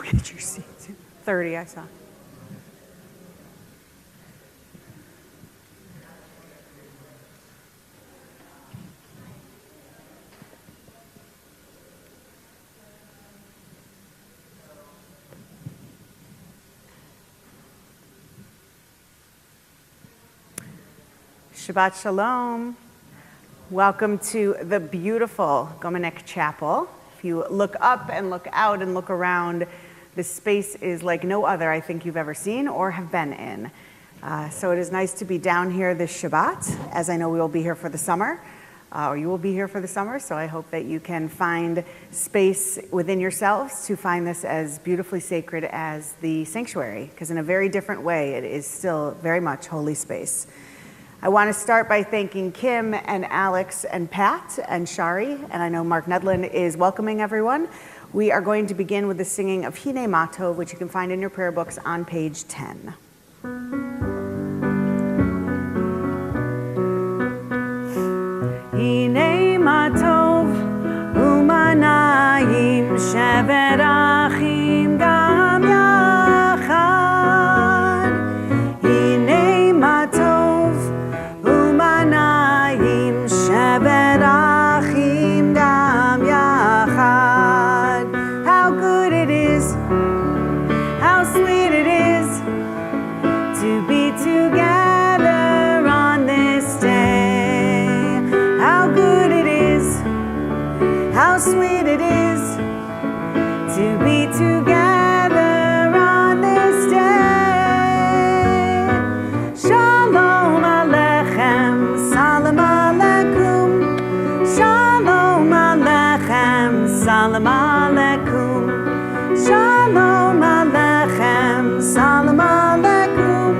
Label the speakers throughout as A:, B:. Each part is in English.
A: Get your seats. 30, I saw. Shabbat Shalom. Welcome to the beautiful Gomanek Chapel. If you look up and look out and look around, this space is like no other I think you've ever seen or have been in. So it is nice to be down here this Shabbat, as I know we will be here for the summer, or you will be here for the summer, so I hope that you can find space within yourselves to find this as beautifully sacred as the sanctuary, because in a very different way, it is still very much holy space. I want to start by thanking Kim and Alex and Pat and Shari, and I know Mark Nedlin is welcoming everyone. We are going to begin with the singing of Hine Matov, which you can find in your prayer books on page 10. Hine Matov umanayim shevet achim gam yachad. Hine Matov umanayim shevet achim gam yachad. How good it is, how sweet it is to be together on this day. How good it is, how sweet it is to be together on this day. Shalom Aleichem, Salam Aleikum. Shalom Aleichem, Salam Aleikum. Shalom Aleichem, Salam Aleikum.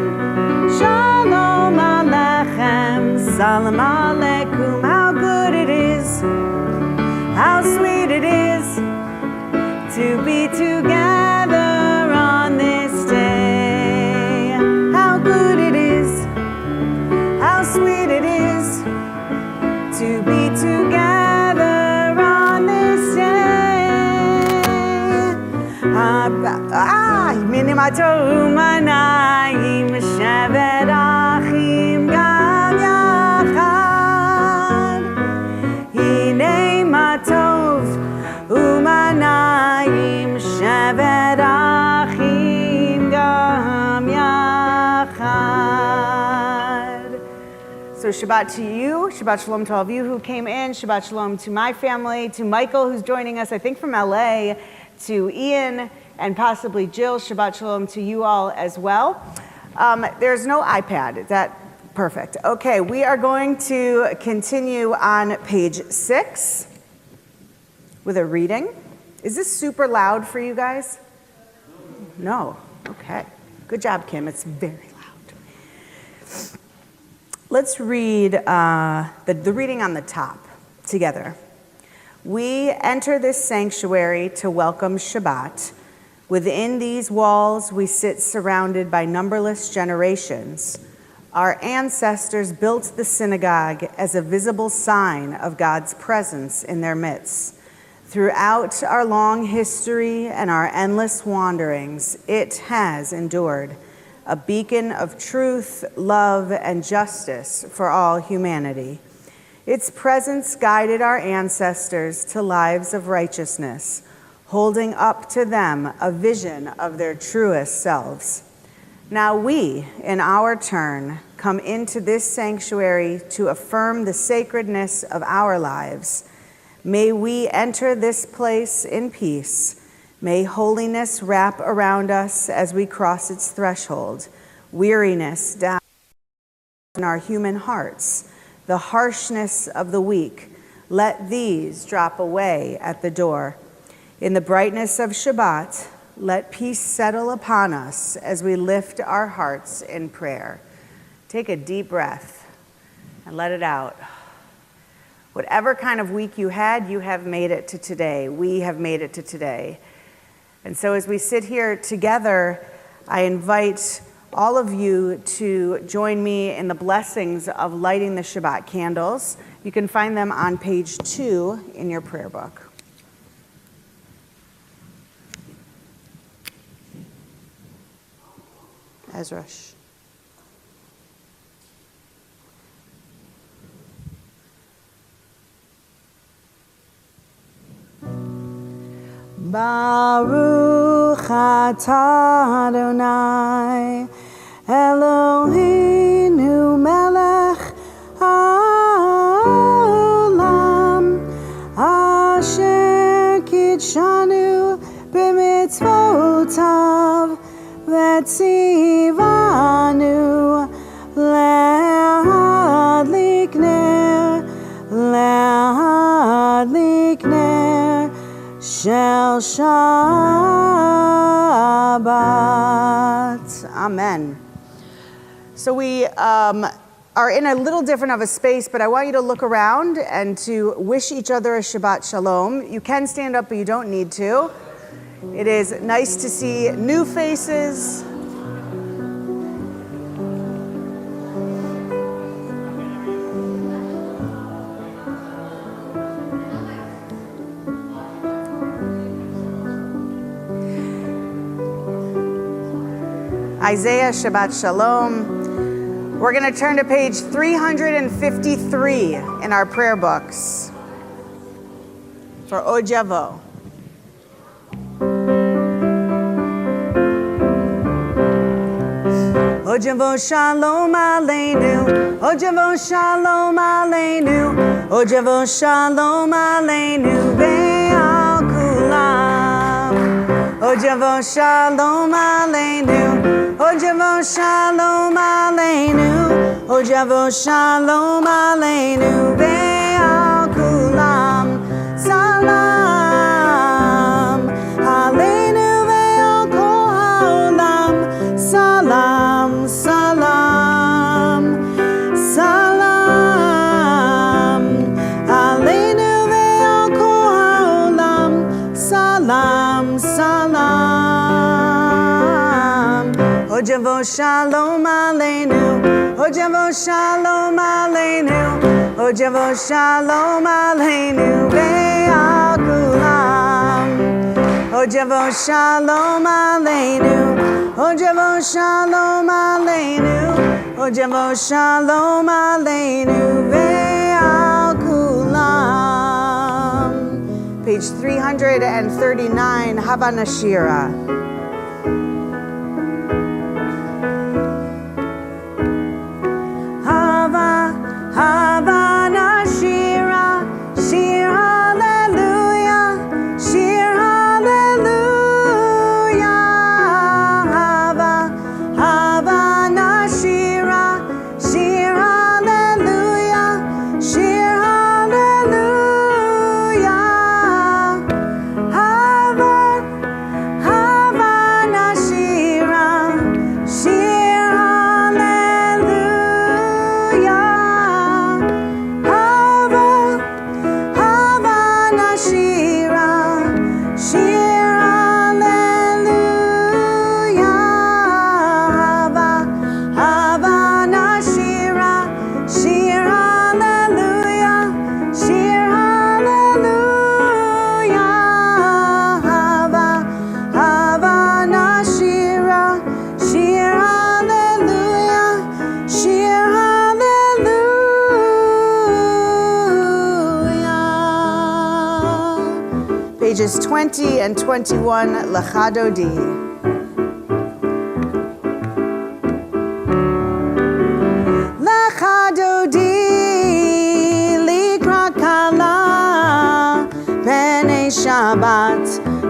A: Shalom Aleichem, Salam Aleikum. How good it is, how sweet it is to be together on this day. How good it is, how sweet it is to be together on this day. Hine Matov umanayim shevet achim gam yachad. Hine Matov umanayim shevet achim gam yachad. So Shabbat to you, Shabbat Shalom to all of you who came in, Shabbat Shalom to my family, to Michael who's joining us, I think from LA, to Ian, and possibly Jill. Shabbat Shalom to you all as well. There's no iPad. Is that perfect? Okay, we are going to continue on page 6 with a reading. Is this super loud for you guys? No. Okay. Good job, Kim. It's very loud. Let's read the reading on the top together. We enter this sanctuary to welcome Shabbat. Within these walls, we sit surrounded by numberless generations. Our ancestors built the synagogue as a visible sign of God's presence in their midst. Throughout our long history and our endless wanderings, it has endured, a beacon of truth, love, and justice for all humanity. Its presence guided our ancestors to lives of righteousness, holding up to them a vision of their truest selves. Now we, in our turn, come into this sanctuary to affirm the sacredness of our lives. May we enter this place in peace. May holiness wrap around us as we cross its threshold, weariness down in our human hearts, the harshness of the weak. Let these drop away at the door. In the brightness of Shabbat, let peace settle upon us as we lift our hearts in prayer. Take a deep breath and let it out. Whatever kind of week you had, you have made it to today. We have made it to today. And so as we sit here together, I invite all of you to join me in the blessings of lighting the Shabbat candles. You can find them on page 2 in your prayer book. Ezrash. Baruch atah Adonai Eloheinu melech haolam asher kidshanu b'mitzvotav v'tzivanu le'adlik ner Shel Shabbat. Amen. So we are in a little different of a space, but I want you to look around and to wish each other a Shabbat Shalom. You can stand up, but you don't need to. It is nice to see new faces. Isaiah Shabbat Shalom. We're going to turn to page 353 in our prayer books for Od Yavo. Od Yavo Shalom Aleinu, Od Yavo Shalom Aleinu, Od Yavo Shalom Aleinu Ve'al Kulam. Od Yavo Shalom Aleinu, Od Yavo Shalom Aleinu, Od Yavo Shalom Aleinu Ve'al Kulam. Salam Aleinu ve'al kol ha'olam. Salam, salam, salam Aleinu ve'al kol ha'olam. Salam, salam. Od Yavo Shalom Aleinu, Od Yavo Shalom Aleinu, Od Yavo Shalom Aleinu ve'al kulam. Od Yavo Shalom Aleinu, Od Yavo Shalom Aleinu, Od Yavo Shalom Aleinu ve'al kulam. Page 339, Hava Nashira. Hava Nashira, Shir Hallelujah, Shir Hallelujah. Hava Nashira, Shir Hallelujah, Shir Hallelujah. Hava Nashira, Shir Hallelujah. Pages 20 and 21, Lachadodi. Lachadodi, Likra Kala, Penei Shabbat,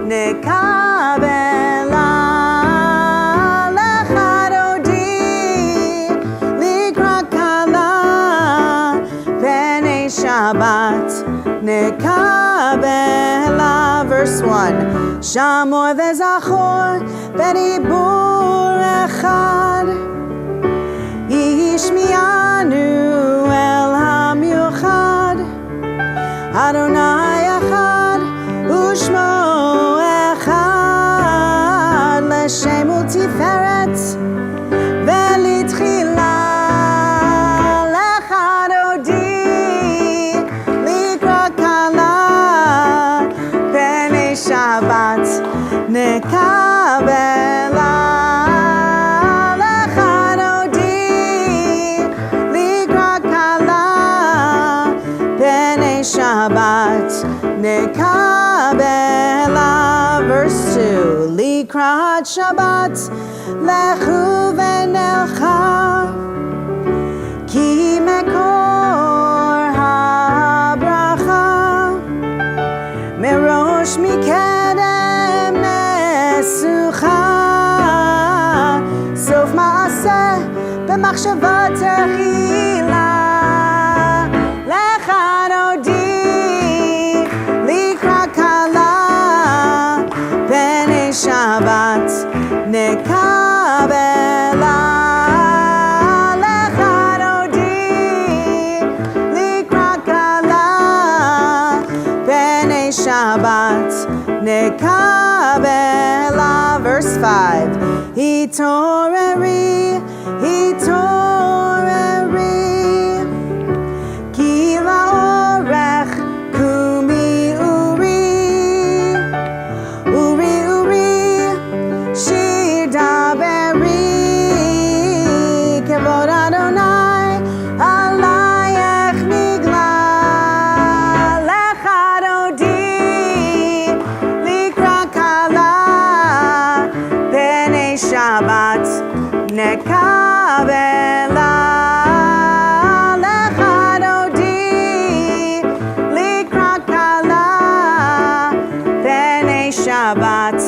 A: Nekabela. Lachadodi, Likra Kala, Penei Shabbat, Nekabela. Verse 1. Shamor ve'zachor be'dibur echad yishmianu el hamiuchad Adonai echad u'shmo echad l'shem u'tiferet ve'litchila lechadodi likra kala Shabbat nekabela Verse 2, Likrat Shabbat, Lechu v'nelcha, Ki mekor habracha, Merosh mikedem nesucha, Sof ma'aseh b'machshavah techila, Lecha dodi, Likrat kala, B'nei Shabbat nekabela. Shabbat nekabela. Verse 5. Hitoreri, hitoreri, ki la'orech kumi uri, uri uri, shidaberi, kevod Adonai alayech nigla. Shabbat nekabela, lecha dodi, likrat kala, b'nei Shabbat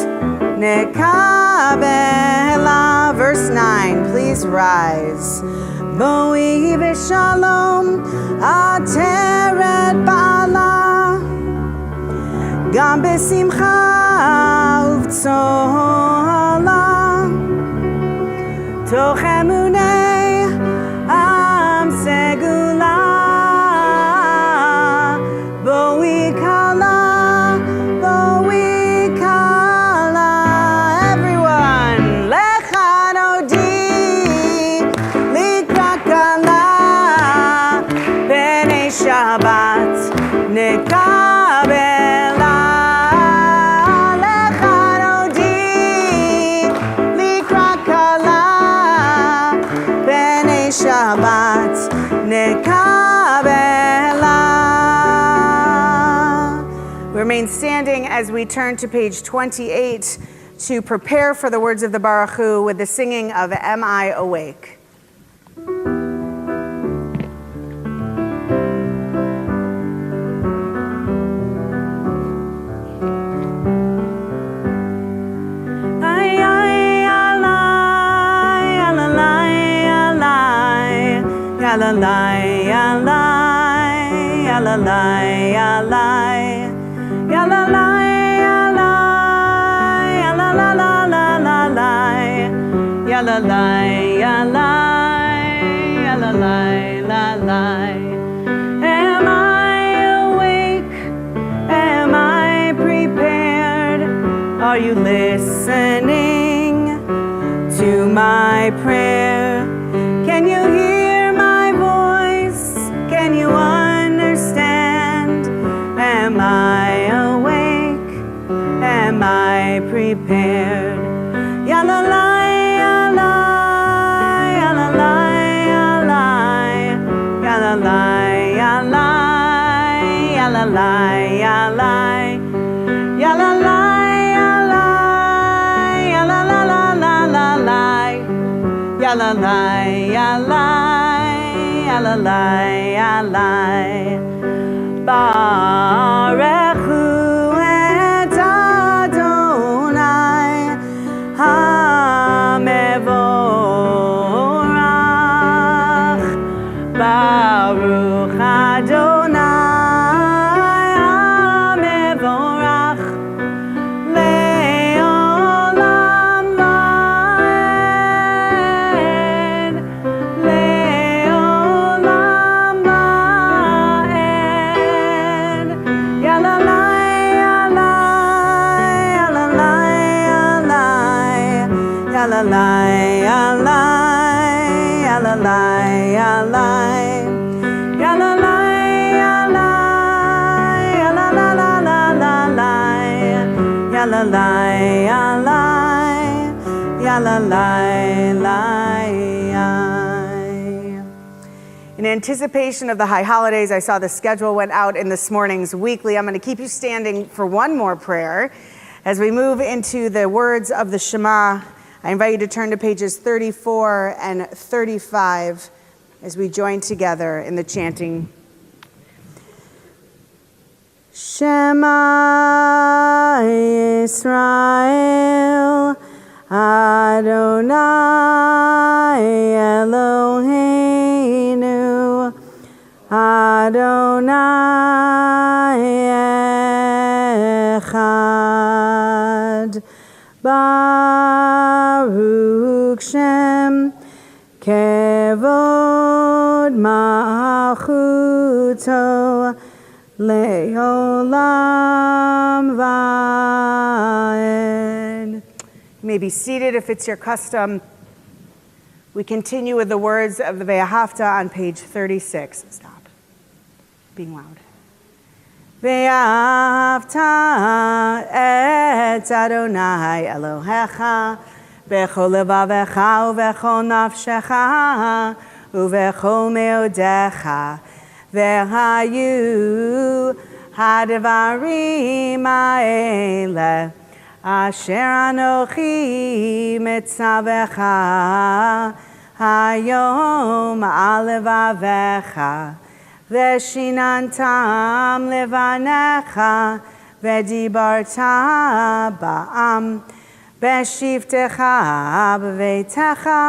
A: nekabela. Verse 9, please rise. Boi v'shalom ateret ba'ala, gam b'simcha uv'tzola, toch emunei am segula, boi kala, everyone, lecha dodi, likrat kala, b'nei Shabbat nekabela. Shabbat nekabela. Remain standing as we turn to page 28 to prepare for the words of the Baruch Hu with the singing of Am I Awake? Yalalai, yalalai, yalalai, yalalai, yalalai, yalalai, yalalai, yalalai, yalalai. Am I awake? Am I prepared? Are you listening to my prayer? Can you hear my voice? Can you understand? Am I awake? Am I prepared? Yalalai, yalalai, yalalai, yalalai, yalalai, yalalai, yalalai, yalalai, yalalai, yalalai, yalalai, yalalai, yalalai. Barechu et Adonai hamevorach. Baruch Adonai hamevorach. Le'olam va'ed. Le'olam va'ed. Yalalai, yalalai, yalalai, yalalai, yalalai, yalalai, yalalai, yalalai, yalalai, yalalai. In anticipation of the high holidays, I saw the schedule went out in this morning's weekly. I'm going to keep you standing for one more prayer As we move into the words of the Shema, I invite you to turn to pages 34 and 35 as we join together in the chanting. Shema Yisrael, Adonai Eloheinu, Adonai Echad, Baruch Shem, Kevod Malchuto, Le'olam Va'ed. You may be seated if it's your custom. We continue with the words of the Ve'ahavta on page 36. Stop being loud. Ve'ahavta et Adonai Elohecha bechol levavecha uvechol nafshecha uvechol meodecha ve'hayu hadvarim ha'ele asher anochi mitzavecha hayom al levavecha ve'shinantam levanecha ve'dibarta ba'am Beshivtecha b'veitecha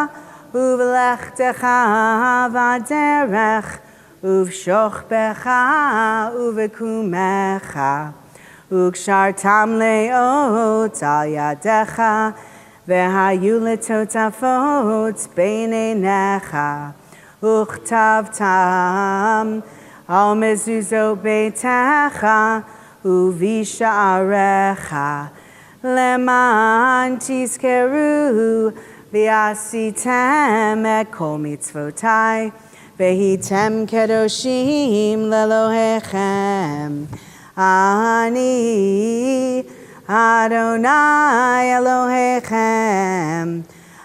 A: uv'lechtecha v'aderech uv'shochbecha uv'kumecha u'kshartam le'ot al yadecha v'hayu letotafot b'neinecha u'chtavtam al mezuzot beitecha uv'isha'arecha Leman tizkeru v'asitem et kol mitzvotai v'hitem kedoshim lelohechem Ani Adonai Elohechem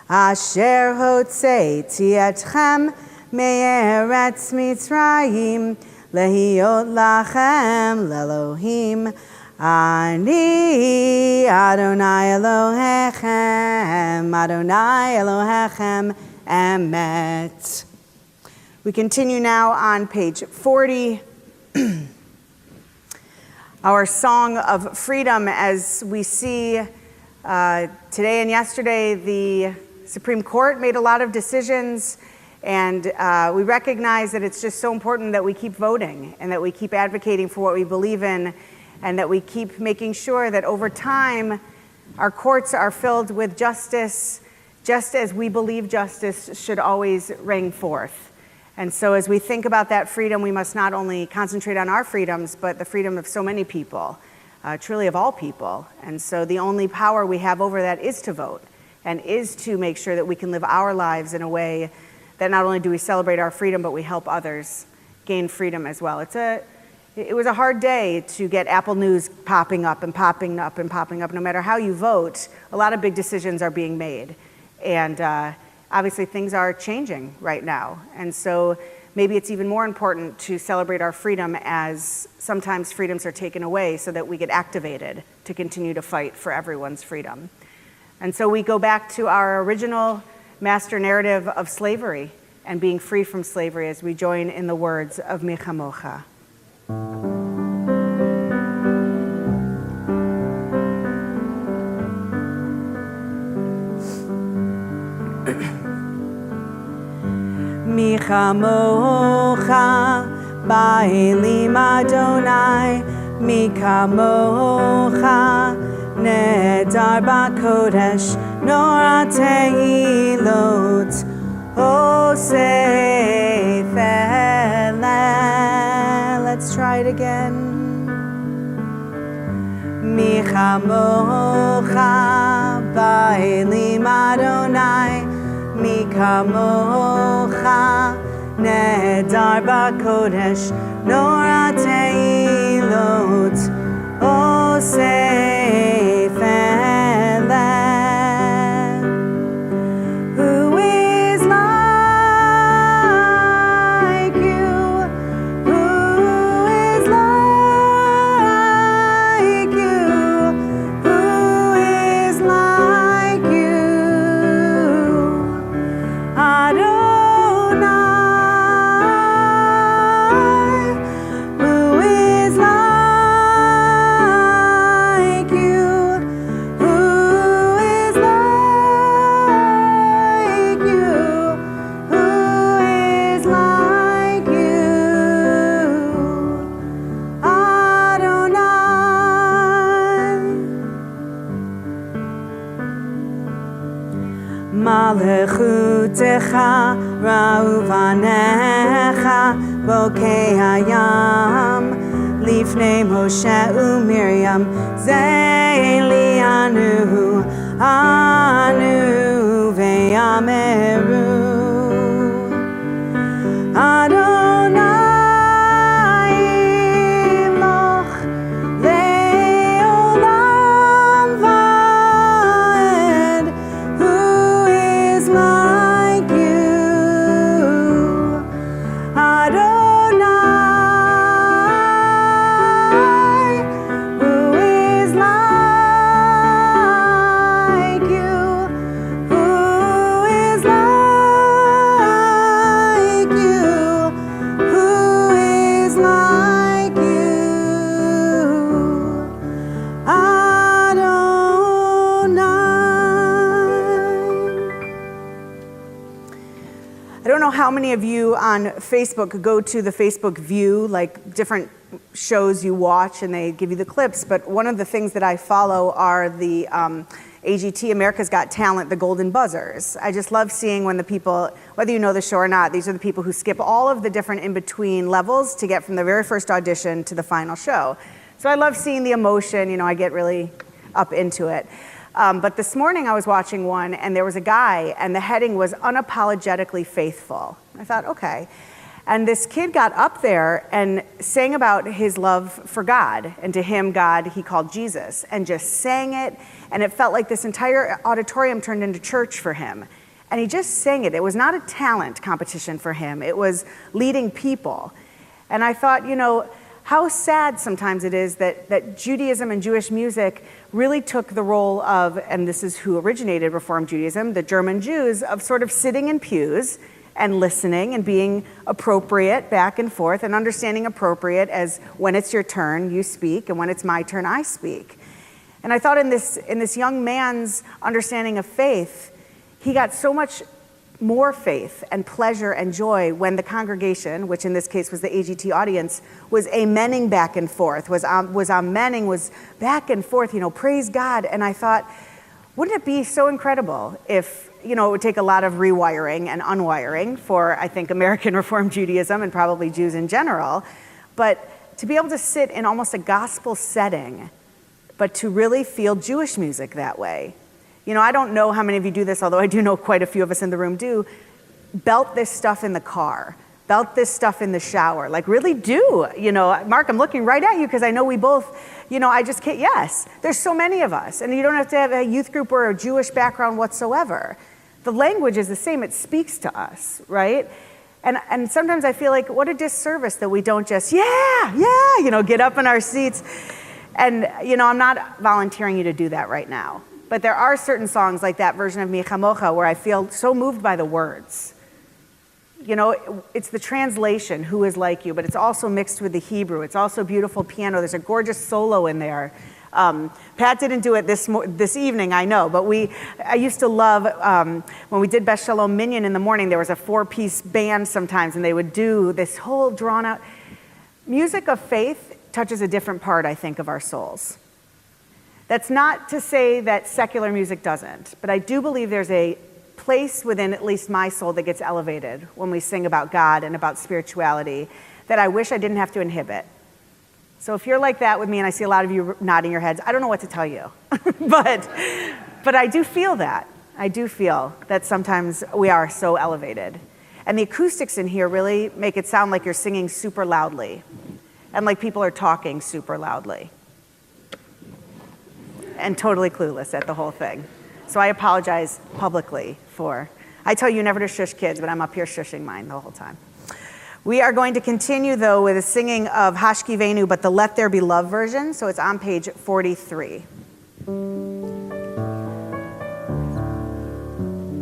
A: asher hotzeiti etchem me'eretz Mitzrayim lehiot lachem lelohim Ani Adonai Elohechem, Adonai Elohechem, Emet. We continue now on page 40. Our song of freedom, as we see today and yesterday, the Supreme Court made a lot of decisions, and we recognize that it's just so important that we keep voting and that we keep advocating for what we believe in, and that we keep making sure that over time our courts are filled with justice, just as we believe justice should always ring forth. And so as we think about that freedom, we must not only concentrate on our freedoms, but the freedom of so many people, truly of all people. And so the only power we have over that is to vote, and is to make sure that we can live our lives in a way that not only do we celebrate our freedom, but we help others gain freedom as well. It was a hard day to get Apple News popping up and popping up and popping up. No matter how you vote, a lot of big decisions are being made. And obviously things are changing right now. And so maybe it's even more important to celebrate our freedom as sometimes freedoms are taken away so that we get activated to continue to fight for everyone's freedom. And so we go back to our original master narrative of slavery and being free from slavery as we join in the words of Mi Chamocha. Mi chamocha ba'elim Adonai, mi kamocha nedar ba'kodesh, nor teilot osef eleh. Let's try it again. Mi chamocha ba'elim Adonai, Mi kamocha nedar ba'kodesh, nor teilot osef eleh. Who is like you? Who is like you? Who Malechutecha ra'uvanecha bokei hayam Lifnei Moshe u'Miriam Zeili anu ve'yameru Adonai loch le'olam va'ed Who is like you Adonai Who is like you Who is like you Who is like you I don't know how many of you on Facebook go to the Facebook view, like different shows you watch and they give you the clips, but one of the things that I follow are the AGT, America's Got Talent, the Golden Buzzers. I just love seeing when the people, whether you know the show or not, these are the people who skip all of the different in-between levels to get from the very first audition to the final show. So I love seeing the emotion, you know, I get really up into it. But this morning I was watching one and there was a guy and the heading was unapologetically faithful. I thought, okay. And this kid got up there and sang about his love for God, and to him, God, he called Jesus, and just sang it, and it felt like this entire auditorium turned into church for him. And he just sang it. It was not a talent competition for him. It was leading people. And I thought, you know, how sad sometimes it is that Judaism and Jewish music really took the role of, and this is who originated Reform Judaism, the German Jews, of sort of sitting in pews and listening and being appropriate back and forth and understanding appropriate as when it's your turn, you speak, and when it's my turn, I speak. And I thought in this young man's understanding of faith, he got so much more faith and pleasure and joy when the congregation, which in this case was the AGT audience, was amening back and forth, was amening, was back and forth, you know, praise God. And I thought, wouldn't it be so incredible if, you know, it would take a lot of rewiring and unwiring for, I think, American Reform Judaism and probably Jews in general, but to be able to sit in almost a gospel setting, but to really feel Jewish music that way. You know, I don't know how many of you do this, although I do know quite a few of us in the room do. Belt this stuff in the car. Belt this stuff in the shower. Like, really do. You know, Mark, I'm looking right at you because I know we both, you know, I just can't, yes. There's so many of us. And you don't have to have a youth group or a Jewish background whatsoever. The language is the same. It speaks to us, right? And sometimes I feel like, what a disservice that we don't just, you know, get up in our seats. And, you know, I'm not volunteering you to do that right now. But there are certain songs like that version of Mi Chamocha where I feel so moved by the words. You know, it's the translation, who is like you, but it's also mixed with the Hebrew. It's also beautiful piano. There's a gorgeous solo in there. Pat didn't do it this evening, I know, but I used to love, when we did Beth Shalom Minyan in the morning, there was a 4-piece band sometimes, and they would do this whole drawn out. Music of faith touches a different part, I think, of our souls. That's not to say that secular music doesn't, but I do believe there's a place within at least my soul that gets elevated when we sing about God and about spirituality that I wish I didn't have to inhibit. So if you're like that with me, and I see a lot of you nodding your heads, I don't know what to tell you, but I do feel that. I do feel that sometimes we are so elevated. And the acoustics in here really make it sound like you're singing super loudly and like people are talking super loudly. And totally clueless at the whole thing. So I apologize publicly for, I tell you never to shush kids, but I'm up here shushing mine the whole time. We are going to continue though with a singing of Hashkivenu, but the Let There Be Love version, so it's on page 43.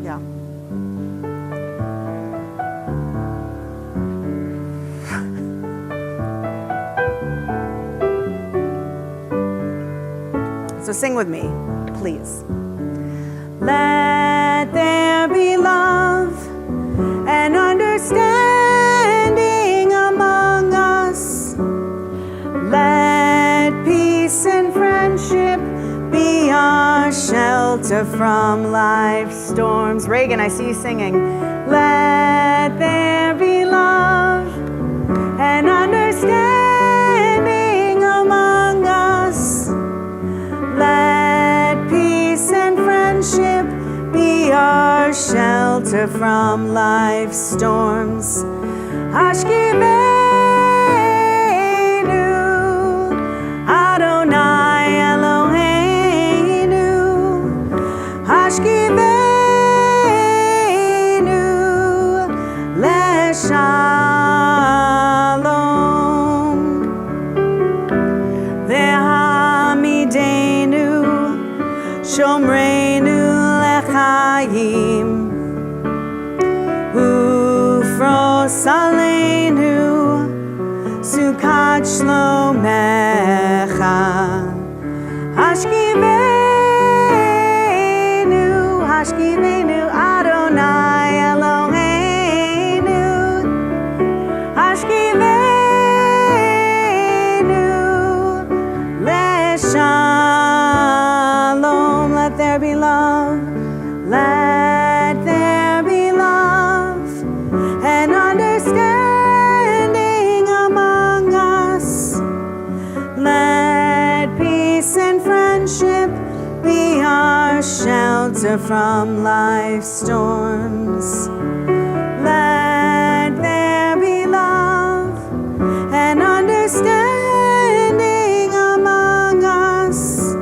A: Yeah. So sing with me, please. Let there be love and understanding among us. Let peace and friendship be our shelter. shelter from life's storms. Reagan, I see you singing. Let there be love and understanding among us. Let peace and friendship be our shelter from life's storms. Hashkiveinu, Adonai Eloheinu. Hashkiveinu, Leshalom. Ve'hamidenu, Shomreinu lechayim. Ufros aleinu, Sukat shlomecha. Hashkiveinu, Hashkiveinu, Adonai Eloheinu. Hashkiveinu, Leshalom. Let there be love. Let there be love and understanding among us. Let peace and friendship be our shelter from life's storms. Let there be love and understanding among us.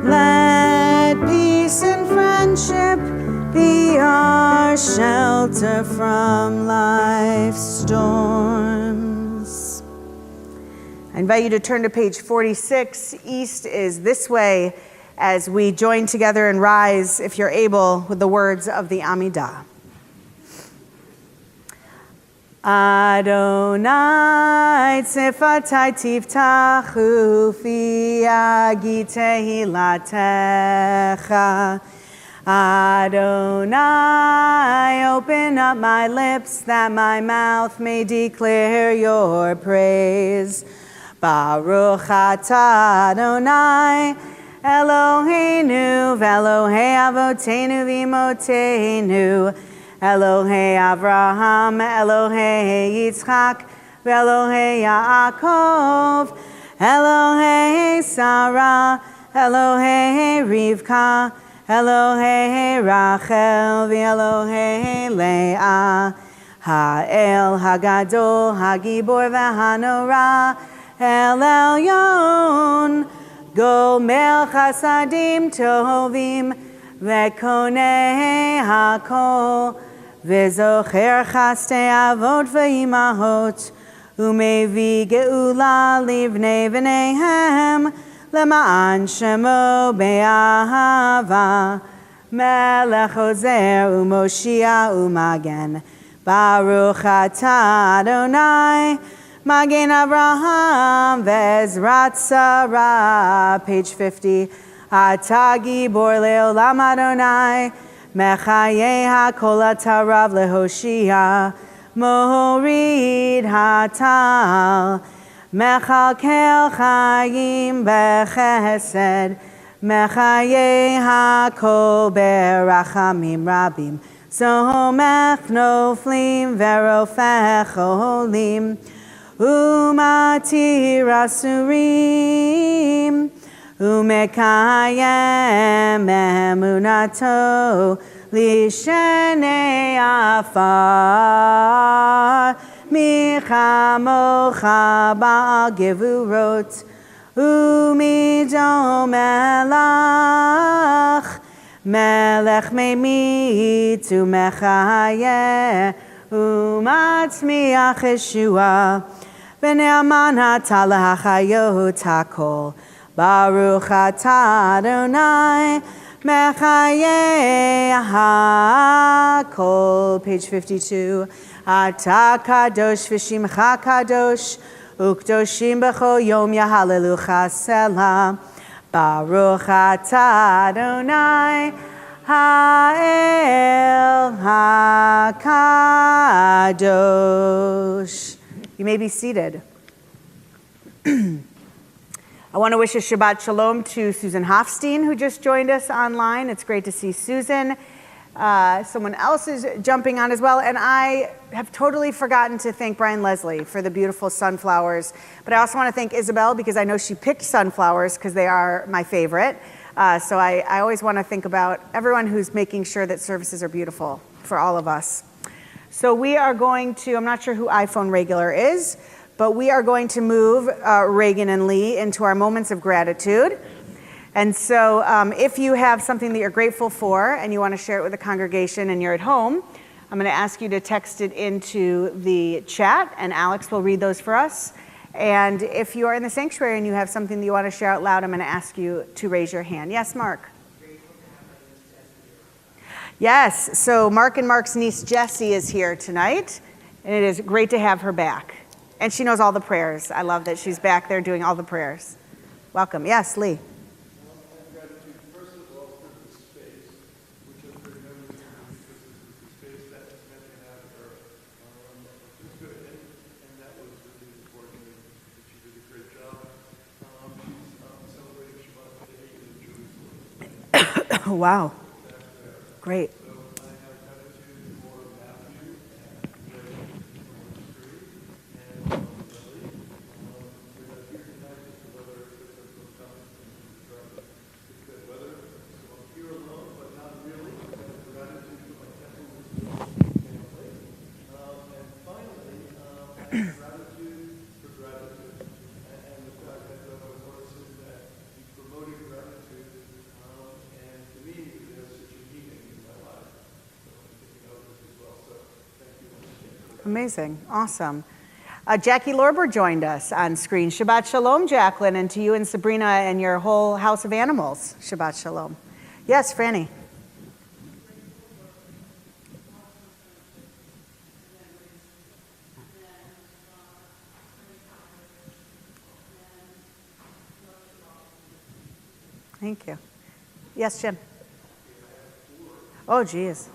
A: Let peace and friendship be our shelter from life's storms. I invite you to turn to page 46. East is this way as we join together and rise, if you're able, with the words of the Amidah. Adonai tzifatai tiftachu fi agi tehilatecha. Adonai, open up my lips that my mouth may declare your praise. Baruch atah Adonai, Eloheinu v'Elohei avoteinu v'imotenu, Elohei Avraham, Elohei Yitzchak, v'Elohei Yaakov, Elohei Sarah, Elohei Rivka, Elohei Rachel, v'Elohei Leah, Ha'el Hagadol, Hagibor v'Hanora, El Elyon, Gomel Chasadim Tovim, V'Konei Hakol, V'Zocher Chastei Avot v'Imahot, Umevi Geula Livnei V'neihem, Lema'an Shemo Be'ahava, Melech Ozer U'Moshia U'Magen, Baruch atah Adonai, Magen Avraham Ve'ezrat Sarah, page 50. Atah Gibor Le'olam Adonai, Mechayeh HaKol Atarav Lehoshia, Morid Hatal, Mechalkel Chayim Bechesed, Mechayeh HaKol Berachamim Rabim, Somech Noflim Verofech Olim, Umatir Asurim, Umekayem Emunato, Lishenei Afar, Michamocha Ba'al Gevurot, Umidom Melach, Melech Meimit Umechayeh, Umatzmiach Yeshua, V'ne'aman hatah lahachayot hakol, Baruch atah Adonai, Mechayeh hakol, page 52. Atah kadosh v'shimcha kadosh, Ukdoshim b'chol yom yahalelucha selah. Baruch atah Adonai, Ha'el HaKadosh. You may be seated. I want to wish a Shabbat Shalom to Susan Hofstein, who just joined us online. It's great to see Susan. Someone else is jumping on as well. And I have totally forgotten to thank Brian Leslie for the beautiful sunflowers. But I also want to thank Isabel because I know she picked sunflowers because they are my favorite. So I always want to think about everyone who's making sure that services are beautiful for all of us. So we are going to, I'm not sure who iPhone Regular is, but we are going to move Reagan and Lee into our moments of gratitude. And so if you have something that you're grateful for and you want to share it with the congregation and you're at home, I'm going to ask you to text it into the chat, and Alex will read those for us. And if you are in the sanctuary and you have something that you want to share out loud, I'm going to ask you to raise your hand. Yes, Mark? Yes, so Mark and Mark's niece Jessie is here tonight, and it is great to have her back. And she knows all the prayers. I love that she's back there doing all the prayers. Welcome. Yes, Lee. Wow. Great. Amazing. Awesome. Jackie Lorber joined us on screen. Shabbat Shalom, Jacqueline, and to you and Sabrina and your whole house of animals. Shabbat Shalom. Yes, Franny. Thank you. Yes, Jim. Oh, geez.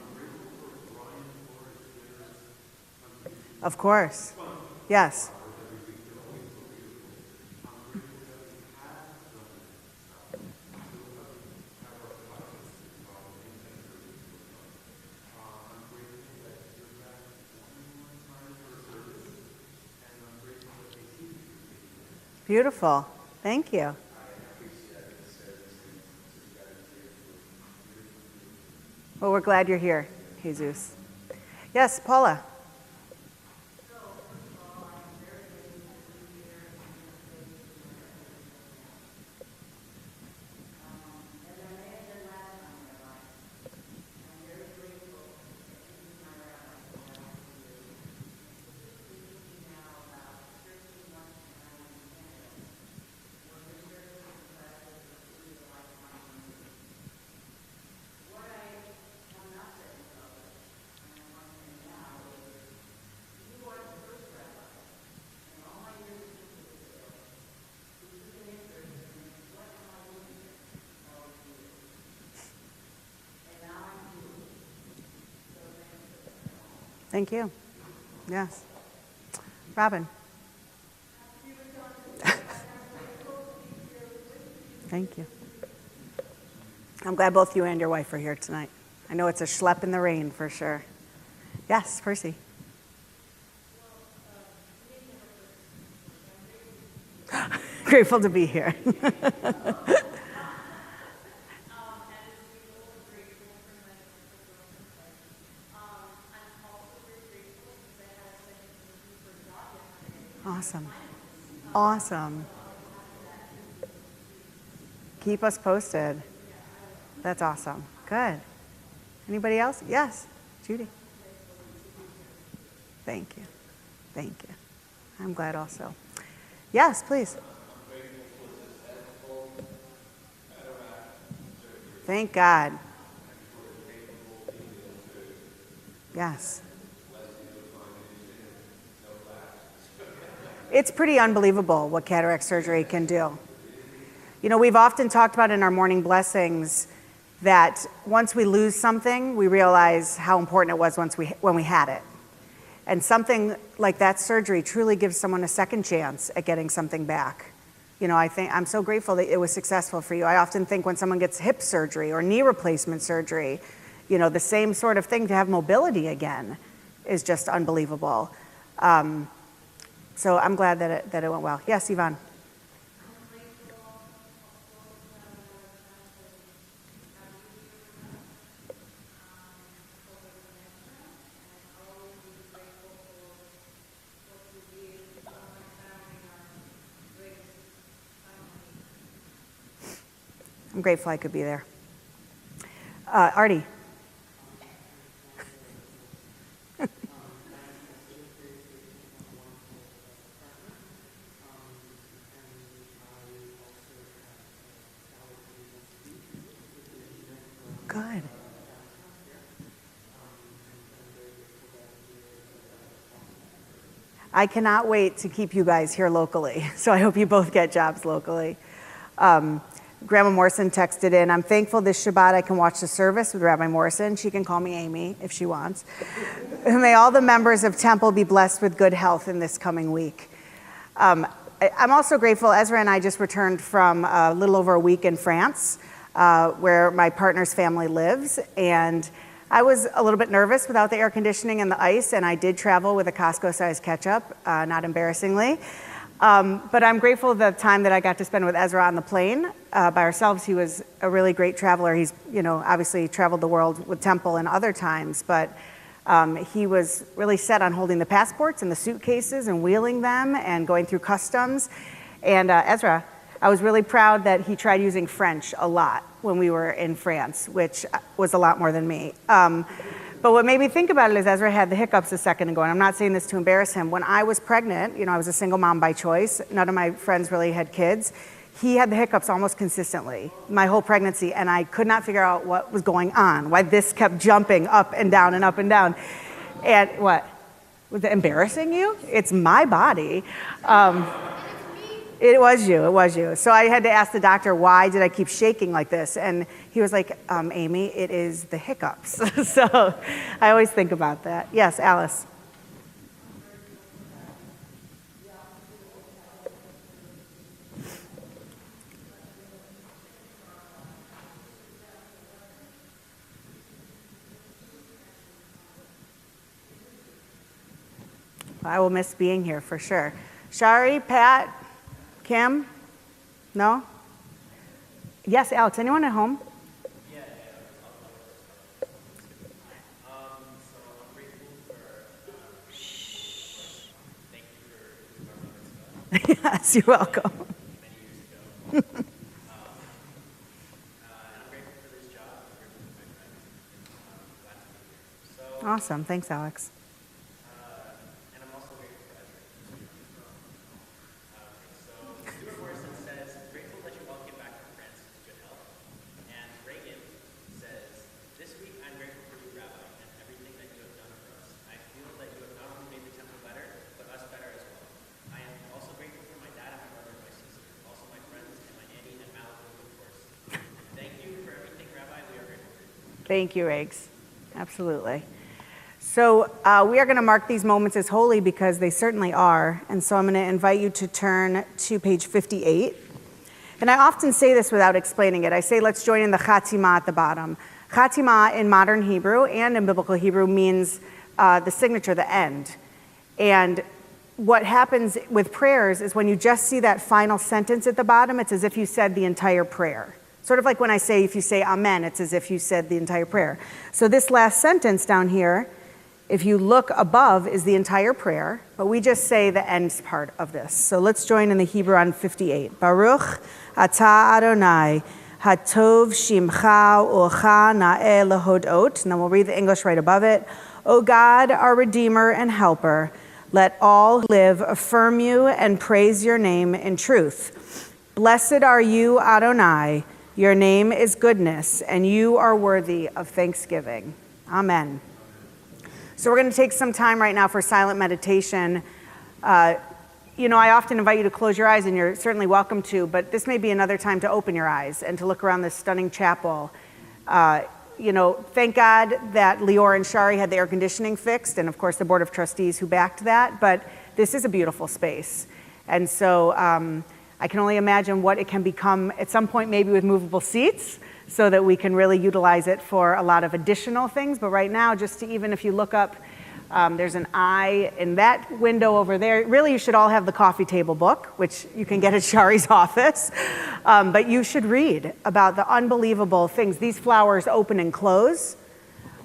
A: Of course. Yes. Beautiful. Thank you. Well, we're glad you're here, Jesus. Yes, Paula. Thank you. Yes. Robin. Thank you. I'm glad both you and your wife are here tonight. I know it's a schlep in the rain for sure. Yes, Percy. Grateful to be here. Awesome. Awesome. Keep us posted. That's awesome. Good. Anybody else? Yes, Judy. Thank you. Thank you. I'm glad also. Yes, please. Thank God. Yes. It's pretty unbelievable what cataract surgery can do. You know, we've often talked about in our morning blessings that once we lose something, we realize how important it was when we had it. And something like that surgery truly gives someone a second chance at getting something back. I'm so grateful that it was successful for you. I often think when someone gets hip surgery or knee replacement surgery, the same sort of thing, to have mobility again is just unbelievable. So I'm glad that it went well. Yes, Yvonne. I'm grateful I could be there. Artie. Good. I cannot wait to keep you guys here locally, so I hope you both get jobs locally. Grandma Morrison texted in, I'm thankful this Shabbat I can watch the service with Rabbi Morrison. She can call me Amy if she wants. May all the members of Temple be blessed with good health in this coming week. I'm also grateful, Ezra and I just returned from a little over a week in France, where my partner's family lives, and I was a little bit nervous without the air conditioning and the ice, and I did travel with a Costco-sized ketchup, not embarrassingly. But I'm grateful the time that I got to spend with Ezra on the plane by ourselves. He was a really great traveler. He's, obviously traveled the world with Temple and other times, but he was really set on holding the passports and the suitcases and wheeling them and going through customs. And Ezra, I was really proud that he tried using French a lot when we were in France, which was a lot more than me. But what made me think about it is Ezra had the hiccups a second ago, and I'm not saying this to embarrass him. When I was pregnant, I was a single mom by choice. None of my friends really had kids. He had the hiccups almost consistently my whole pregnancy, and I could not figure out what was going on, why this kept jumping up and down and up and down. And what? Was it embarrassing you? It's my body. It was you. So I had to ask the doctor, why did I keep shaking like this? And he was like, Amy, it is the hiccups. So I always think about that. Yes, Alice. I will miss being here for sure. Shari, Pat, Kim? No? Yes, Alex, anyone at home?
B: Yeah. So I'm grateful for, thank you for
A: Yes, you're welcome.
B: many years ago. And I'm grateful for this job. I'm grateful for my friends. And glad to be here. So,
A: Awesome, thanks, Alex.
B: and I'm also grateful for Ezra. So, Stuart Morrison says, grateful that you all came back from France with good health. And Reagan says, this week I'm grateful for you, Rabbi, and everything that you have done for us. I feel that you have not only made the temple better, but us better as well. I am also grateful for my dad and my brother and my sister, also my friends and my nanny and Malibu, of course. Thank you for everything, Rabbi. We are grateful for you.
A: Thank you, Riggs. Absolutely. So we are going to mark these moments as holy because they certainly are. And so I'm going to invite you to turn to page 58. And I often say this without explaining it. I say, let's join in the Chatima at the bottom. Chatima in modern Hebrew and in biblical Hebrew means the signature, the end. And what happens with prayers is when you just see that final sentence at the bottom, it's as if you said the entire prayer. Sort of like when I say, if you say amen, it's as if you said the entire prayer. So this last sentence down here, if you look above, is the entire prayer, but we just say the end part of this. So let's join in the Hebrew on 58. Baruch atah Adonai, hatov shimcha u'cha na'eh lehodot. And then we'll read the English right above it. O God, our Redeemer and Helper, let all who live affirm you and praise your name in truth. Blessed are you, Adonai. Your name is goodness, and you are worthy of thanksgiving. Amen. So we're going to take some time right now for silent meditation. I often invite you to close your eyes, and you're certainly welcome to, but this may be another time to open your eyes and to look around this stunning chapel. Thank God that Lior and Shari had the air conditioning fixed, and of course the Board of Trustees who backed that, but this is a beautiful space. And so I can only imagine what it can become at some point, maybe with movable seats, so that we can really utilize it for a lot of additional things. But right now, just to even if you look up, there's an eye in that window over there. Really, you should all have the coffee table book, which you can get at Shari's office. But you should read about the unbelievable things. These flowers open and close.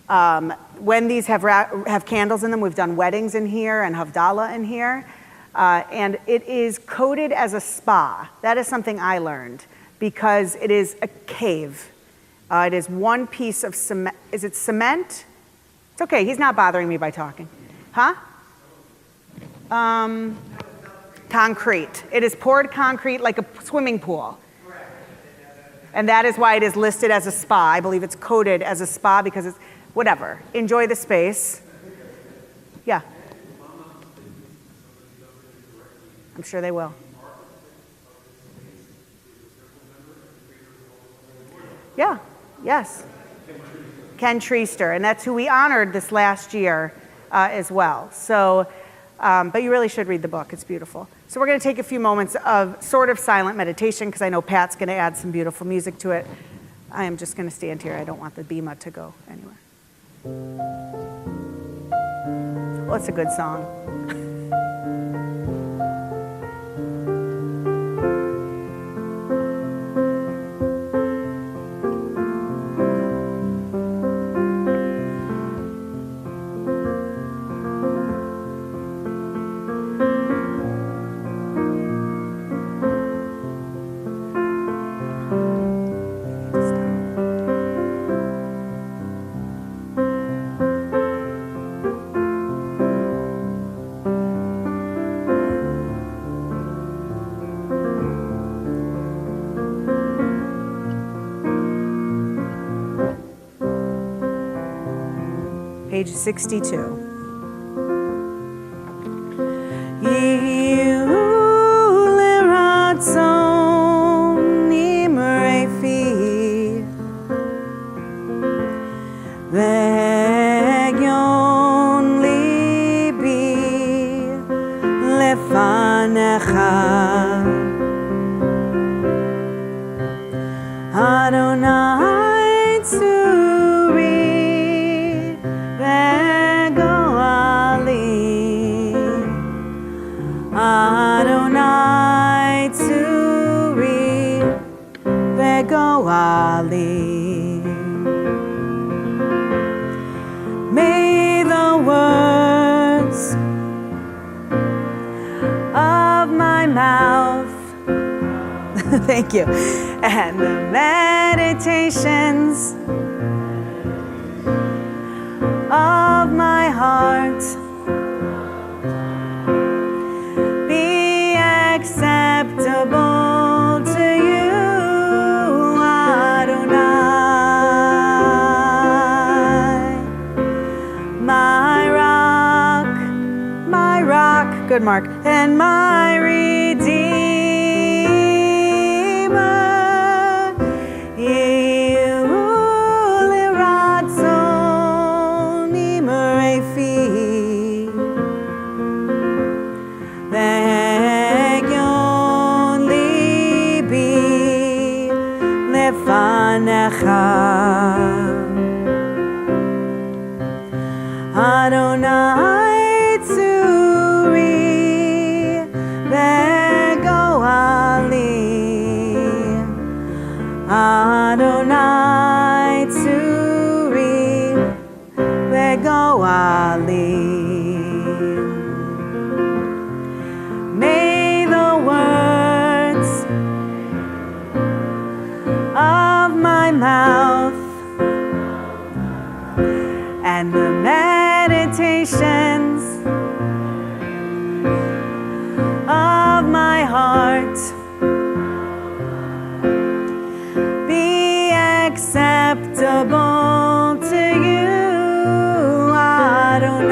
A: When these have candles in them, we've done weddings in here and Havdalah in here. And it is coated as a spa. That is something I learned, because it is a cave. It is one piece of cement. Is it cement? It's okay, he's not bothering me by talking. Huh? Concrete. It is poured concrete like a swimming pool. And that is why it is listed as a spa. I believe it's coded as a spa because it's, whatever. Enjoy the space. Yeah. I'm sure they will. Yeah, yes. Ken Treaster, and that's who we honored this last year as well. So, but you really should read the book. It's beautiful. So we're going to take a few moments of sort of silent meditation, because I know Pat's going to add some beautiful music to it. I am just going to stand here. I don't want the bima to go anywhere. Well, it's a good song. Page 62. May the words of my mouth thank you, and the meditations of my heart be acceptable to you, Adonai, my rock, good Mark, and my Redeemer. Adonai Tzuri Begoali, Adonai Tzuri Begoali. May the words of my mouth and the meditations of my heart be acceptable to you, Adonai,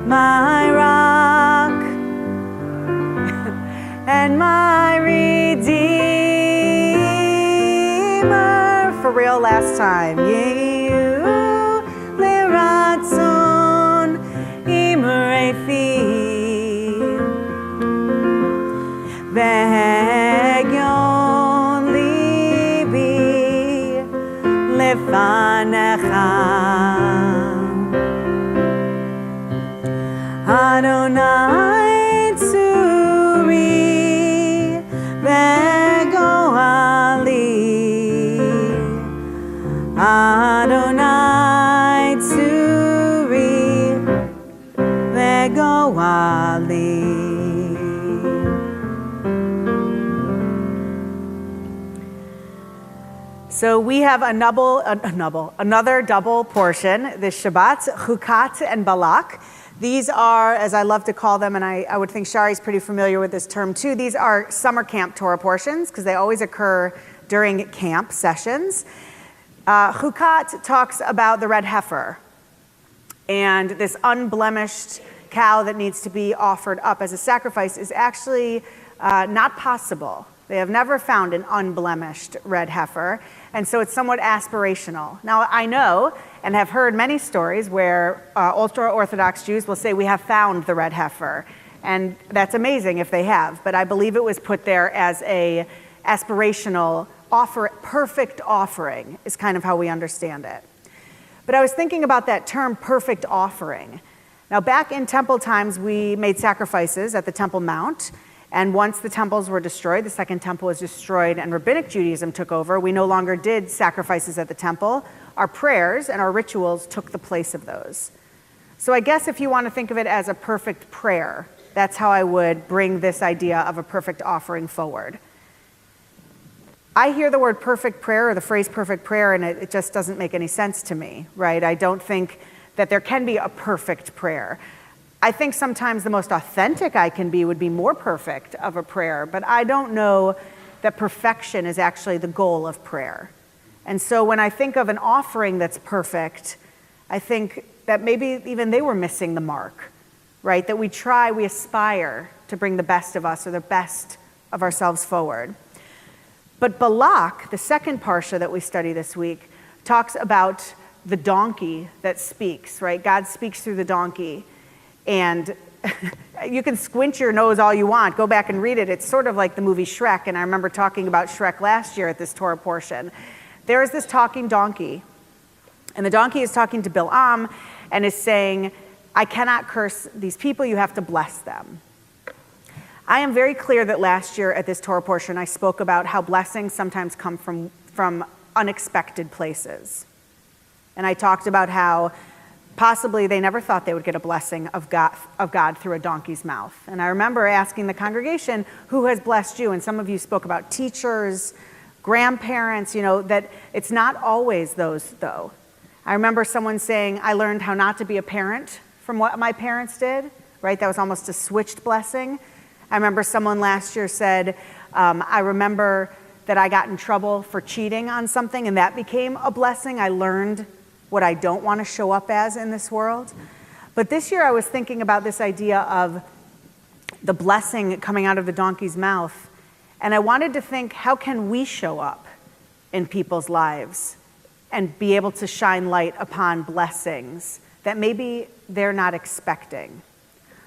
A: my rock and my Redeemer. For real, last time. Yehu leratzon imrefi. So we have another double portion, this Shabbat, Chukat and Balak. These are, as I love to call them, and I would think Shari's pretty familiar with this term too, these are summer camp Torah portions because they always occur during camp sessions. Chukat talks about the red heifer and this unblemished cow that needs to be offered up as a sacrifice is actually not possible. They have never found an unblemished red heifer, and so it's somewhat aspirational. Now, I know and have heard many stories where ultra-Orthodox Jews will say, we have found the red heifer, and that's amazing if they have, but I believe it was put there as a aspirational perfect offering is kind of how we understand it. But I was thinking about that term, perfect offering. Now, back in temple times, we made sacrifices at the Temple Mount, and once the temples were destroyed, the second temple was destroyed, and Rabbinic Judaism took over, we no longer did sacrifices at the temple. Our prayers and our rituals took the place of those. So I guess if you want to think of it as a perfect prayer, that's how I would bring this idea of a perfect offering forward. I hear the word perfect prayer or the phrase perfect prayer, and it just doesn't make any sense to me, right? I don't think that there can be a perfect prayer. I think sometimes the most authentic I can be would be more perfect of a prayer, but I don't know that perfection is actually the goal of prayer. And so when I think of an offering that's perfect, I think that maybe even they were missing the mark, right? That we aspire to bring the best of us or the best of ourselves forward. But Balak, the second parsha that we study this week, talks about the donkey that speaks, right? God speaks through the donkey. And you can squint your nose all you want. Go back and read it. It's sort of like the movie Shrek, and I remember talking about Shrek last year at this Torah portion. There is this talking donkey, and the donkey is talking to Bil'am and is saying, I cannot curse these people, you have to bless them. I am very clear that last year at this Torah portion, I spoke about how blessings sometimes come from unexpected places. And I talked about how possibly they never thought they would get a blessing of God through a donkey's mouth. And I remember asking the congregation, who has blessed you? And some of you spoke about teachers, grandparents, that it's not always those, though. I remember someone saying, I learned how not to be a parent from what my parents did, right? That was almost a switched blessing. I remember someone last year said, I remember that I got in trouble for cheating on something, and that became a blessing. I learned what I don't want to show up as in this world. But this year I was thinking about this idea of the blessing coming out of the donkey's mouth. And I wanted to think, how can we show up in people's lives and be able to shine light upon blessings that maybe they're not expecting?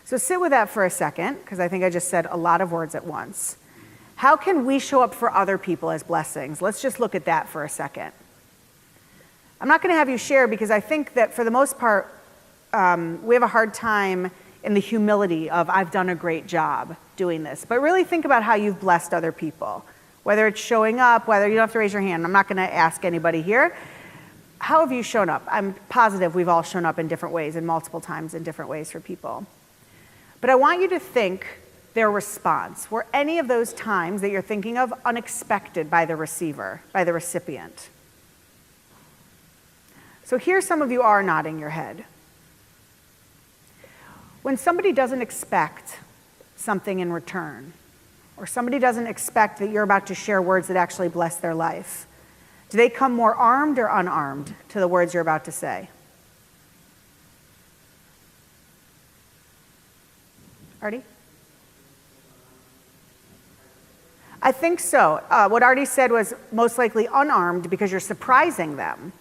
A: So sit with that for a second, because I think I just said a lot of words at once. How can we show up for other people as blessings? Let's just look at that for a second. I'm not going to have you share because I think that for the most part, we have a hard time in the humility of I've done a great job doing this. But really think about how you've blessed other people, whether it's showing up, whether you don't have to raise your hand. I'm not going to ask anybody here. How have you shown up? I'm positive we've all shown up in different ways and multiple times in different ways for people. But I want you to think their response. Were any of those times that you're thinking of unexpected by the receiver, by the recipient? So here some of you are nodding your head. When somebody doesn't expect something in return, or somebody doesn't expect that you're about to share words that actually bless their life, do they come more armed or unarmed to the words you're about to say? Artie? I think so. What Artie said was most likely unarmed because you're surprising them.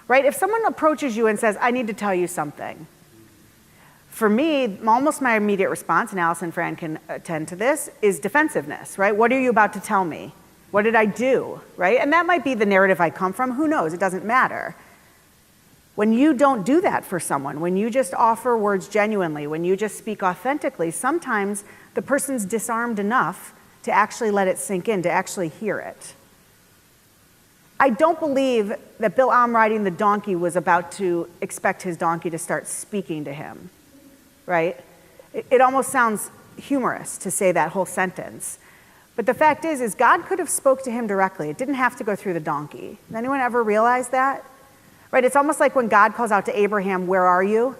A: Right? If someone approaches you and says, I need to tell you something, for me, almost my immediate response, and Allison Fran can attend to this, is defensiveness, right? What are you about to tell me? What did I do, right? And that might be the narrative I come from. Who knows? It doesn't matter. When you don't do that for someone, when you just offer words genuinely, when you just speak authentically, sometimes the person's disarmed enough to actually let it sink in, to actually hear it. I don't believe that Bil'am riding the donkey was about to expect his donkey to start speaking to him, right? It almost sounds humorous to say that whole sentence. But the fact is God could have spoke to him directly. It didn't have to go through the donkey. Has anyone ever realized that? Right? It's almost like when God calls out to Abraham, "Where are you?"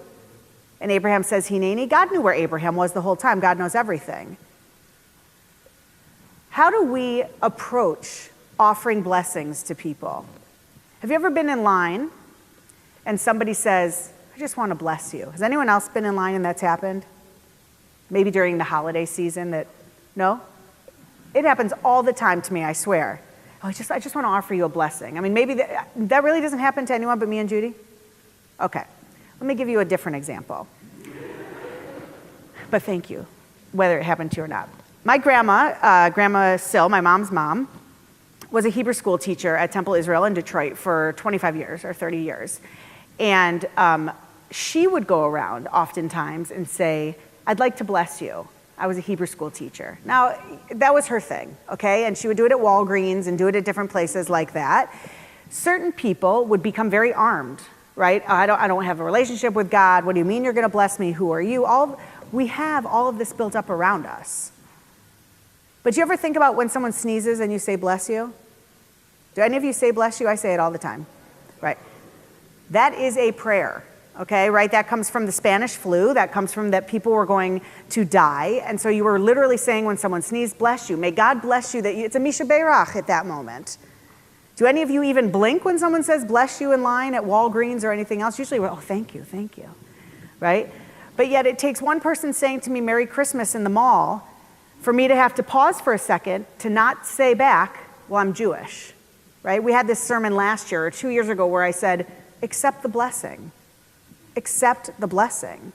A: And Abraham says, "Hineni." God knew where Abraham was the whole time. God knows everything. How do we approach offering blessings to people? Have you ever been in line and somebody says, "I just want to bless you"? Has anyone else been in line and that's happened? Maybe during the holiday season no? It happens all the time to me, I swear. "Oh, I just want to offer you a blessing." I mean, maybe that really doesn't happen to anyone but me and Judy? Okay, let me give you a different example. But thank you, whether it happened to you or not. My Grandma Sil, my mom's mom, was a Hebrew school teacher at Temple Israel in Detroit for 25 years or 30 years. And she would go around oftentimes and say, "I'd like to bless you." I was a Hebrew school teacher. Now, that was her thing, okay? And she would do it at Walgreens and do it at different places like that. Certain people would become very armed, right? I don't have a relationship with God. What do you mean you're going to bless me? Who are you? We have all of this built up around us. But you ever think about when someone sneezes and you say, "Bless you"? Do any of you say "bless you"? I say it all the time, right? That is a prayer, okay, right? That comes from the Spanish flu. That comes from that people were going to die. And so you were literally saying when someone sneezed, "Bless you." May God bless you. It's a Misha Beirach at that moment. Do any of you even blink when someone says "bless you" in line at Walgreens or anything else? Usually we're, "Oh, thank you," right? But yet it takes one person saying to me "Merry Christmas" in the mall for me to have to pause for a second to not say back, "Well, I'm Jewish," right? We had this sermon last year or 2 years ago where I said, "Accept the blessing. Accept the blessing."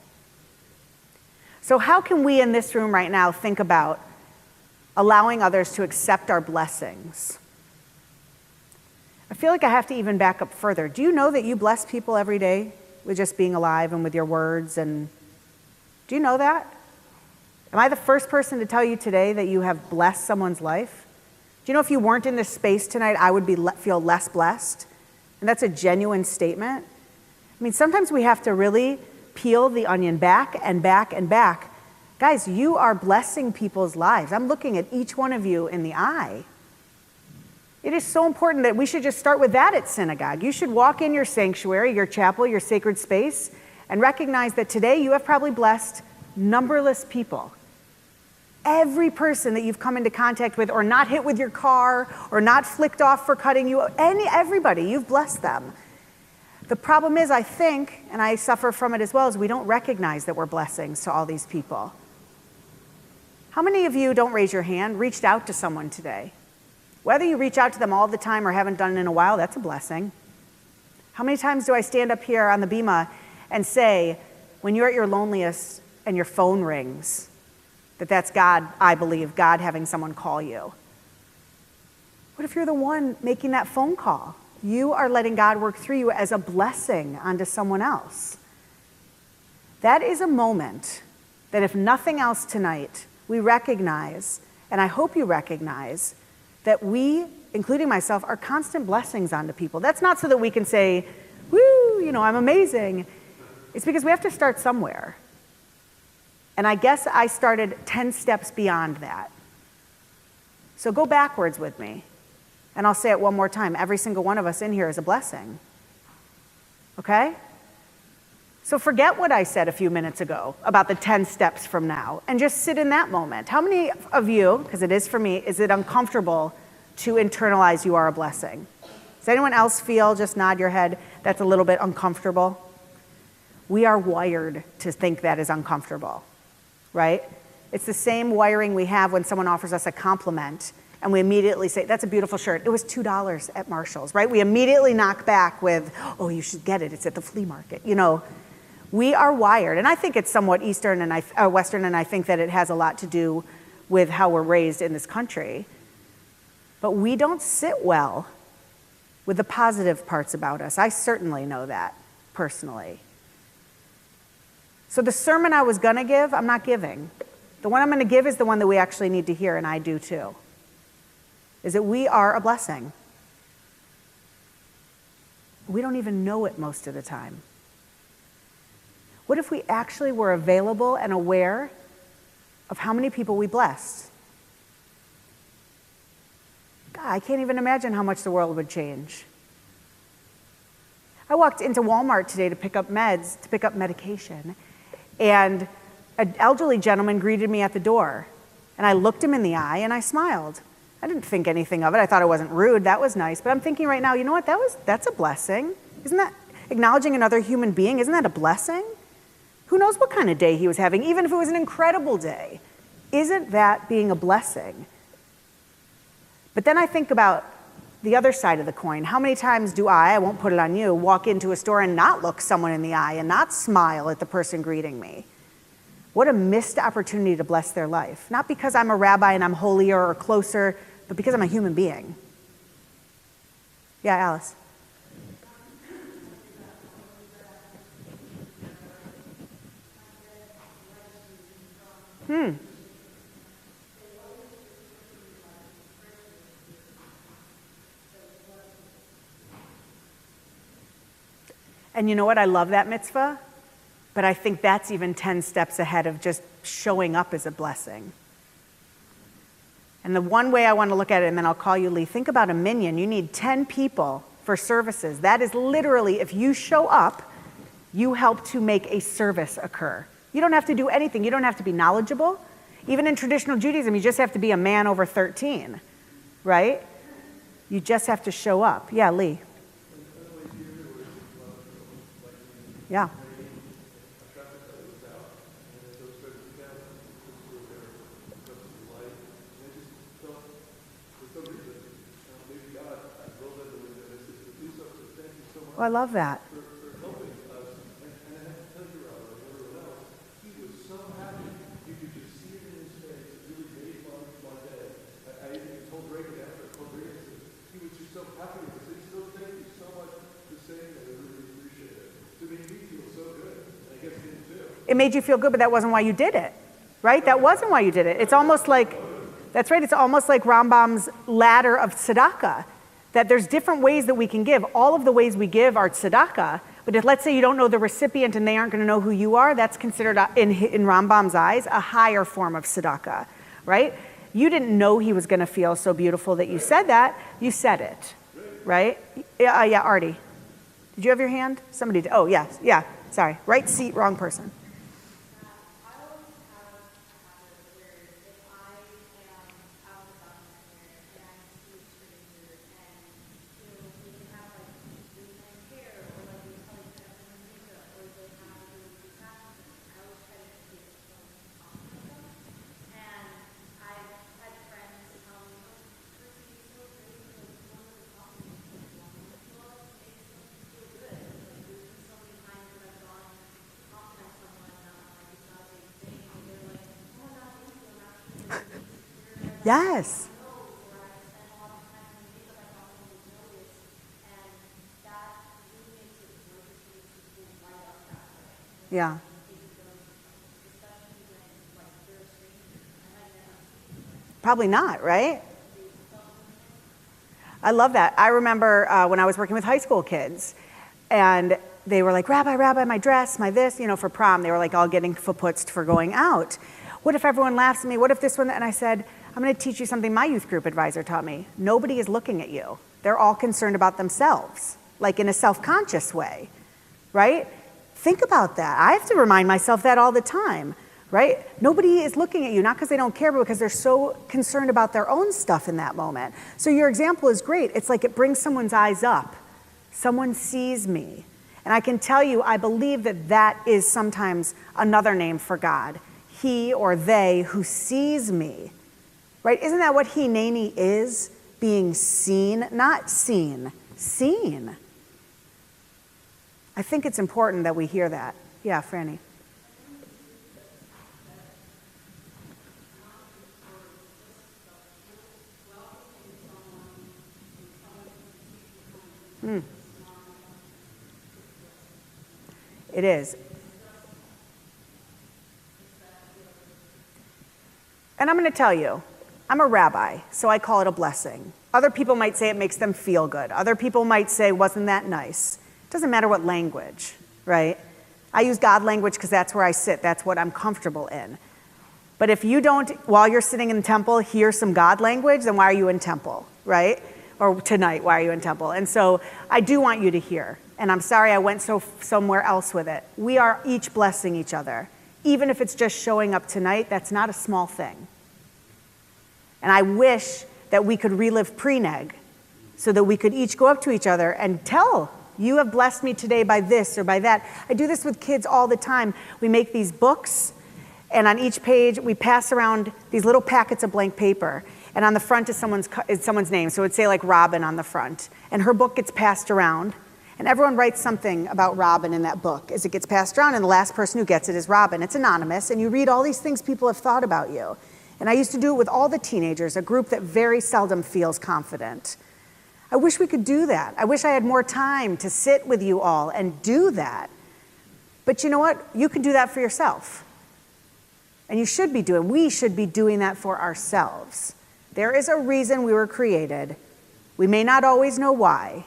A: So how can we in this room right now think about allowing others to accept our blessings? I feel like I have to even back up further. Do you know that you bless people every day with just being alive and with your words? And do you know that? Am I the first person to tell you today that you have blessed someone's life? Do you know if you weren't in this space tonight, I would feel less blessed? And that's a genuine statement. I mean, sometimes we have to really peel the onion back and back and back. Guys, you are blessing people's lives. I'm looking at each one of you in the eye. It is so important that we should just start with that at synagogue. You should walk in your sanctuary, your chapel, your sacred space, and recognize that today you have probably blessed numberless people. Every person that you've come into contact with or not hit with your car or not flicked off for cutting you, everybody, you've blessed them. The problem is, I think, and I suffer from it as well, is we don't recognize that we're blessings to all these people. How many of you, don't raise your hand, reached out to someone today? Whether you reach out to them all the time or haven't done it in a while, that's a blessing. How many times do I stand up here on the bima and say, when you're at your loneliest and your phone rings, that's God, I believe, God having someone call you? What if you're the one making that phone call? You are letting God work through you as a blessing onto someone else. That is a moment that, if nothing else tonight, we recognize, and I hope you recognize, that we, including myself, are constant blessings onto people. That's not so that we can say, "Woo, I'm amazing." It's because we have to start somewhere. And I guess I started 10 steps beyond that. So go backwards with me. And I'll say it one more time. Every single one of us in here is a blessing. Okay? So forget what I said a few minutes ago about the 10 steps from now and just sit in that moment. How many of you, because it is for me, is it uncomfortable to internalize you are a blessing? Does anyone else feel, just nod your head, that's a little bit uncomfortable? We are wired to think that is uncomfortable, right? It's the same wiring we have when someone offers us a compliment and we immediately say, "That's a beautiful shirt. It was $2 at Marshall's," right? We immediately knock back with, "Oh, you should get it. It's at the flea market." We are wired, and I think it's somewhat Eastern and Western, and I think that it has a lot to do with how we're raised in this country. But we don't sit well with the positive parts about us. I certainly know that personally. So the sermon I was going to give, I'm not giving. The one I'm going to give is the one that we actually need to hear, and I do too, is that we are a blessing. We don't even know it most of the time. What if we actually were available and aware of how many people we blessed? I can't even imagine how much the world would change. I walked into Walmart today to pick up meds, to pick up medication, and an elderly gentleman greeted me at the door. And I looked him in the eye and I smiled. I didn't think anything of it. I thought it wasn't rude. That was nice. But I'm thinking right now, you know what? That's a blessing. Isn't that acknowledging another human being? Isn't that a blessing? Who knows what kind of day he was having, even if it was an incredible day. Isn't that being a blessing? But then I think about the other side of the coin. How many times do I won't put it on you, walk into a store and not look someone in the eye and not smile at the person greeting me? What a missed opportunity to bless their life. Not because I'm a rabbi and I'm holier or closer, but because I'm a human being. Yeah, Alice. And you know what? I love that mitzvah, but I think that's even 10 steps ahead of just showing up as a blessing. And the one way I want to look at it, and then I'll call you Lee, think about a minyan. You need 10 people for services. That is literally, if you show up, you help to make a service occur. You don't have to do anything. You don't have to be knowledgeable. Even in traditional Judaism, you just have to be a man over 13, right? You just have to show up. Yeah, Lee. Yeah. Oh, I love that. It made you feel good, but that wasn't why you did it, right? That wasn't why you did it. It's almost like, that's right, it's almost like Rambam's ladder of tzedakah, that there's different ways that we can give. All of the ways we give are tzedakah, but if, let's say, you don't know the recipient and they aren't going to know who you are, that's considered, in Rambam's eyes, a higher form of tzedakah, right? You didn't know he was going to feel so beautiful that you said that. You said it, right? Yeah, Artie. Did you have your hand? Somebody did. Oh, yes, yeah, sorry. Right seat, wrong person. Yes. Yeah. Probably not, right? I love that. I remember when I was working with high school kids, and they were like, Rabbi, my dress, my this, for prom. They were like all getting fuputzed for going out. What if everyone laughs at me? What if this one? And I said, I'm going to teach you something my youth group advisor taught me. Nobody is looking at you. They're all concerned about themselves, like in a self-conscious way, right? Think about that. I have to remind myself that all the time, right? Nobody is looking at you, not because they don't care, but because they're so concerned about their own stuff in that moment. So your example is great. It's like it brings someone's eyes up. Someone sees me. And I can tell you, I believe that that is sometimes another name for God. He or they who sees me. Right? Isn't that what Hineni is? Being seen, not seen, seen. I think it's important that we hear that. Yeah, Franny. It is. And I'm going to tell you, I'm a rabbi, so I call it a blessing. Other people might say it makes them feel good. Other people might say, wasn't that nice? It doesn't matter what language, right? I use God language because that's where I sit. That's what I'm comfortable in. But if you don't, while you're sitting in the temple, hear some God language, then why are you in temple, right? Or tonight, why are you in temple? And so I do want you to hear. And I'm sorry I went somewhere else with it. We are each blessing each other. Even if it's just showing up tonight, that's not a small thing. And I wish that we could relive pre-neg so that we could each go up to each other and tell, you have blessed me today by this or by that. I do this with kids all the time. We make these books, and on each page, we pass around these little packets of blank paper. And on the front is someone's name. So it would say like Robin on the front. And her book gets passed around. And everyone writes something about Robin in that book as it gets passed around. And the last person who gets it is Robin. It's anonymous. And you read all these things people have thought about you. And I used to do it with all the teenagers, a group that very seldom feels confident. I wish we could do that. I wish I had more time to sit with you all and do that. But you know what? You can do that for yourself. And we should be doing that for ourselves. There is a reason we were created. We may not always know why,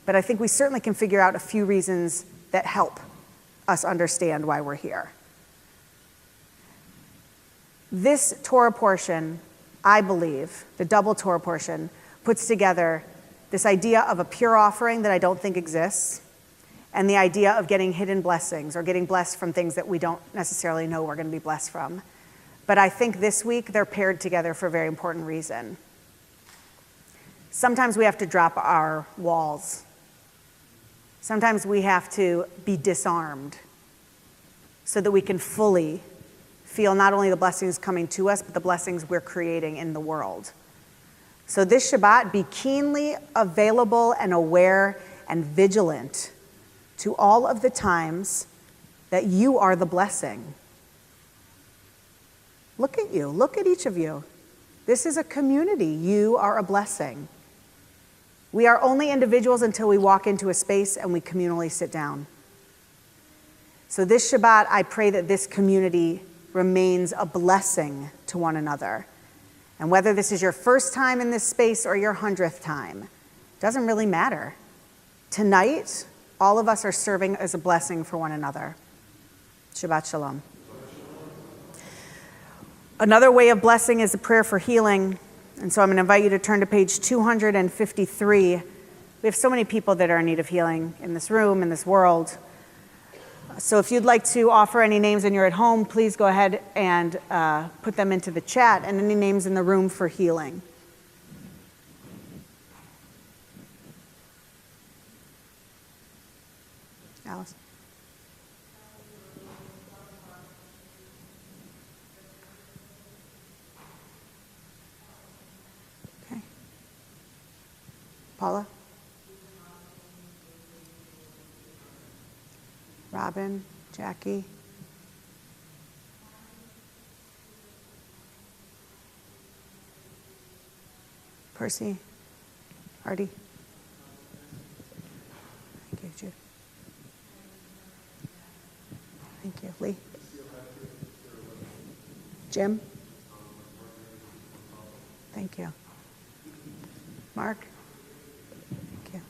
A: but I think we certainly can figure out a few reasons that help us understand why we're here. This Torah portion, I believe, the double Torah portion, puts together this idea of a pure offering that I don't think exists, and the idea of getting hidden blessings or getting blessed from things that we don't necessarily know we're going to be blessed from. But I think this week they're paired together for a very important reason. Sometimes we have to drop our walls. Sometimes we have to be disarmed so that we can fully feel not only the blessings coming to us, but the blessings we're creating in the world. So this Shabbat, be keenly available and aware and vigilant to all of the times that you are the blessing. Look at you. Look at each of you. This is a community. You are a blessing. We are only individuals until we walk into a space and we communally sit down. So this Shabbat, I pray that this community remains a blessing to one another. And whether this is your first time in this space or your 100th time, doesn't really matter. Tonight, all of us are serving as a blessing for one another. Shabbat shalom. Another way of blessing is a prayer for healing. And so I'm going to invite you to turn to page 253. We have so many people that are in need of healing in this room, in this world. So if you'd like to offer any names and you're at home, please go ahead and put them into the chat, and any names in the room for healing. Alice. Okay. Paula? Robin, Jackie. Percy, Artie. Thank you, Jude. Thank you, Lee. Jim. Thank you. Mark. Thank you.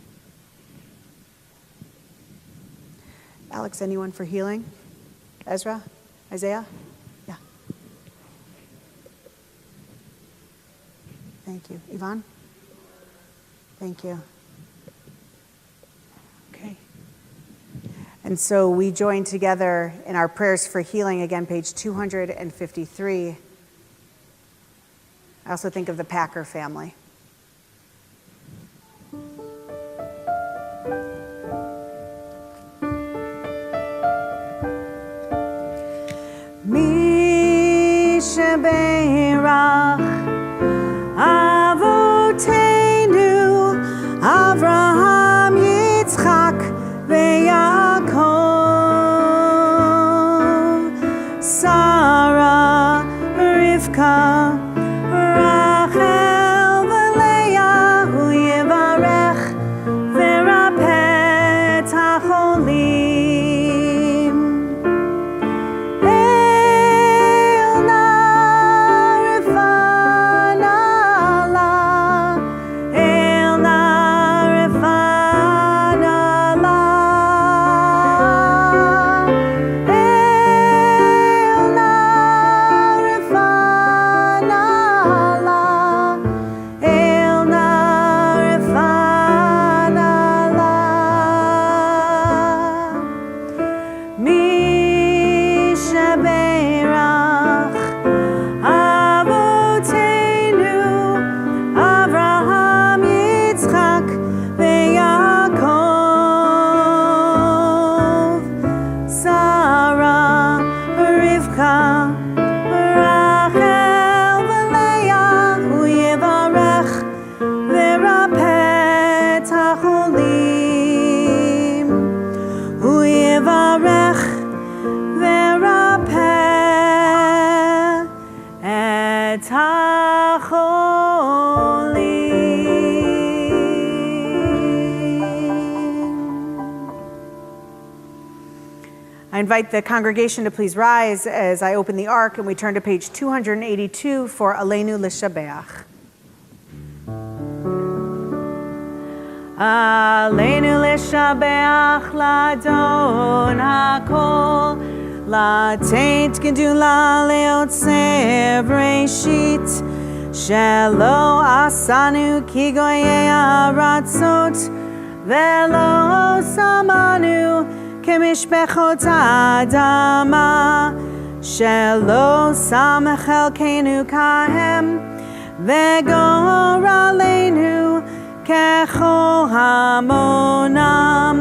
A: Alex, anyone for healing? Ezra? Isaiah? Yeah. Thank you. Yvonne? Thank you. Okay. And so we join together in our prayers for healing, again, page 253. I also think of the Packer family. Beirach Avotenu Avraham Yitzchak Ve'Yaakov Sarah Rivka Rachel I invite the congregation to please rise as I open the ark and we turn to page 282 for Aleinu L'Shabeach. Aleinu L'Shabeach L'Adon HaKol L'Tait Gedula Le'otzer Breshit Shelo Asanu Ki Goyei Aratzot Velo Samanu Kemishpechot Adama Shelo Samech Elkeinu Kahem Vegor Aleinu Kechol Hamonam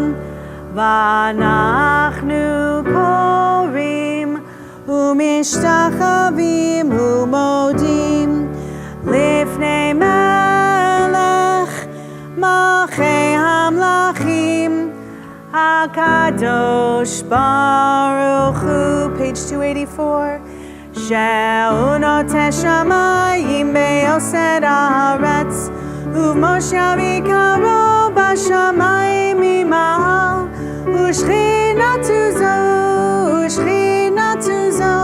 A: Vanachnu Korim Umishtachavim Umodim Lifnei Melech Malchei Hamlachim HaKadosh Baruch Hu, page 284. She'unot Shamayim Be'osed Haaretz U'Moshe Vikaro B'Shamayim Ima'al U'Shchinatu Zo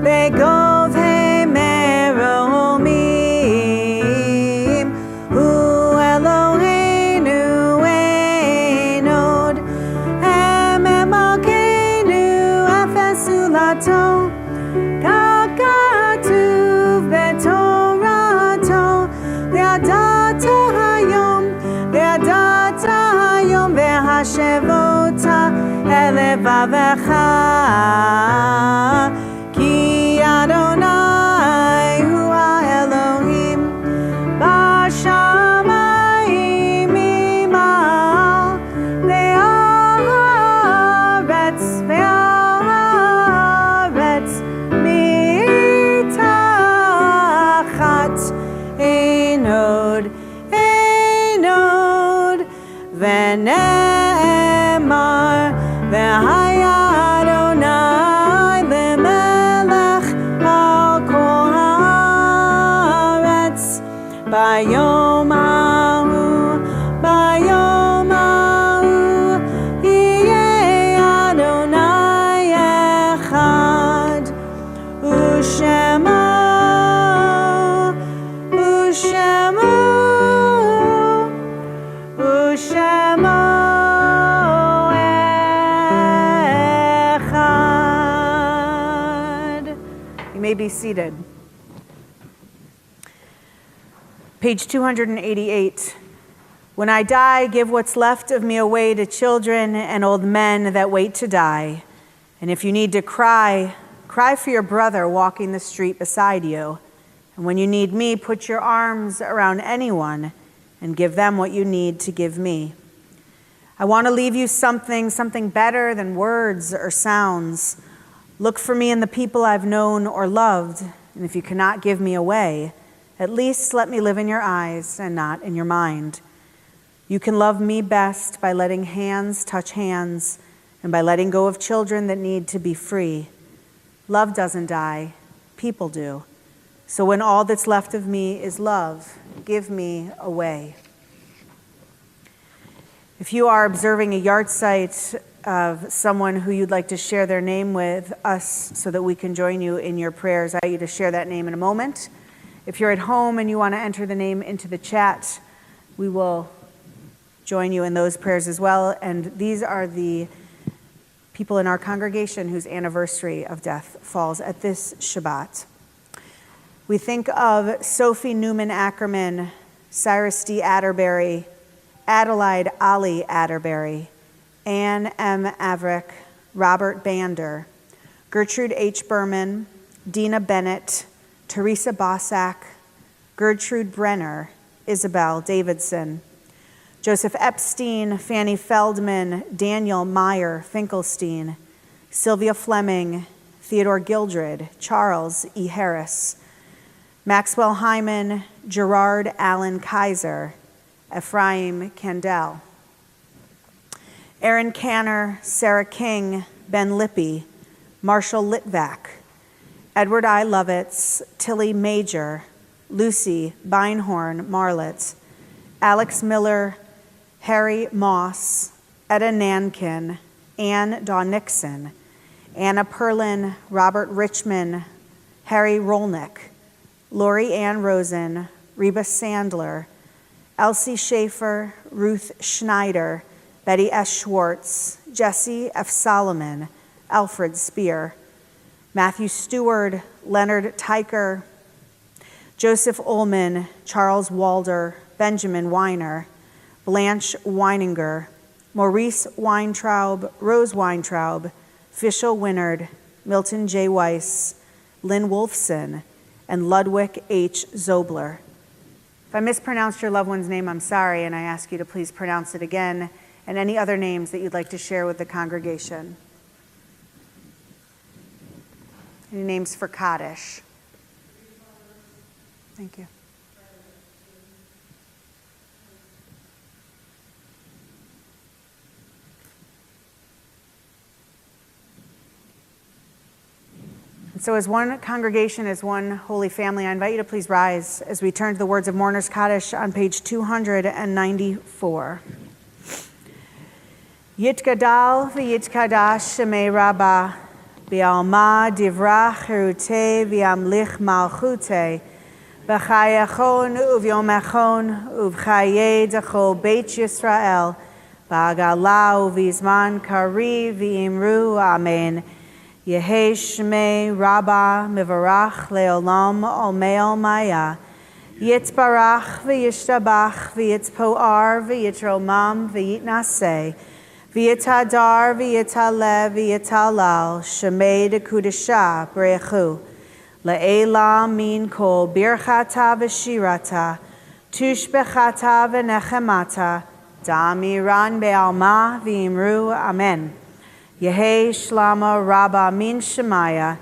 A: Be'gov He'meromim U'Eloheinu Einod Hememakeinu Efes Ulato Kakatuv B'Torato Ve'adata Hayom Ve'hashevota Elevavecha Ki Adonai Hu Elohim B'Shamayim Imal Ve'aretz Mitachat Einod Ve'ne'emar Ve'haya Adonai Le'melech Al Kol Haaretz Bayom Hahu Yeh Adonai Echad U'Shema Echad. You may be seated. Page 288. When I die, give what's left of me away to children and old men that wait to die. And if you need to cry, cry for your brother walking the street beside you. And when you need me, put your arms around anyone and give them what you need to give me. I want to leave you something better than words or sounds. Look for me in the people I've known or loved, and if you cannot give me away, at least let me live in your eyes and not in your mind. You can love me best by letting hands touch hands and by letting go of children that need to be free. Love doesn't die, people do. So when all that's left of me is love, give me away. If you are observing a yahrzeit of someone who you'd like to share their name with us so that we can join you in your prayers, I invite you to share that name in a moment. If you're at home and you want to enter the name into the chat, we will join you in those prayers as well. And these are the people in our congregation whose anniversary of death falls at this Shabbat. We think of Sophie Newman Ackerman, Cyrus D. Atterbury, Adelaide Ali Atterbury, Anne M. Averick, Robert Bander, Gertrude H. Berman, Dina Bennett, Teresa Bossack, Gertrude Brenner, Isabel Davidson, Joseph Epstein, Fanny Feldman, Daniel Meyer Finkelstein, Sylvia Fleming, Theodore Gildred, Charles E. Harris, Maxwell Hyman, Gerard Allen Kaiser, Ephraim Kandel, Aaron Canner, Sarah King, Ben Lippy, Marshall Litvak, Edward I. Lovitz, Tilly Major, Lucy Beinhorn Marlett, Alex Miller, Harry Moss, Etta Nankin, Ann Daw Nixon, Anna Perlin, Robert Richmond, Harry Rolnick, Lori Ann Rosen, Reba Sandler, Elsie Schaefer, Ruth Schneider, Betty S. Schwartz, Jesse F. Solomon, Alfred Spear, Matthew Stewart, Leonard Tyker, Joseph Ullman, Charles Walder, Benjamin Weiner, Blanche Weininger, Maurice Weintraub, Rose Weintraub, Fischel Winnard, Milton J. Weiss, Lynn Wolfson, and Ludwig H. Zobler. If I mispronounced your loved one's name, I'm sorry, and I ask you to please pronounce it again, and any other names that you'd like to share with the congregation. Any names for Kaddish? Thank you. And so as one congregation, as one holy family, I invite you to please rise as we turn to the words of Mourner's Kaddish on page 294. Yitgadal v'yitkadash shemei Rabbah, B'alma divra cherute v'amlich malchute, B'chayachon uv'yomachon uv'chaye dechol Beit Yisrael, B'agala uv'izman kari v'imru amen. Yehi shmei Rabbah mivarach leolam olmeo maya, Yitbarach v'yishtabach v'yitpoar v'yitromam v'yitnaseh, V'yitadar v'yitalev v'yitalal shemei dekudesha brechu le'ela min kol birchata v'shirata tushbechata v'nechemata da'amiran be'alma v'imru amen. Yehi shlama Rabbah min shemaya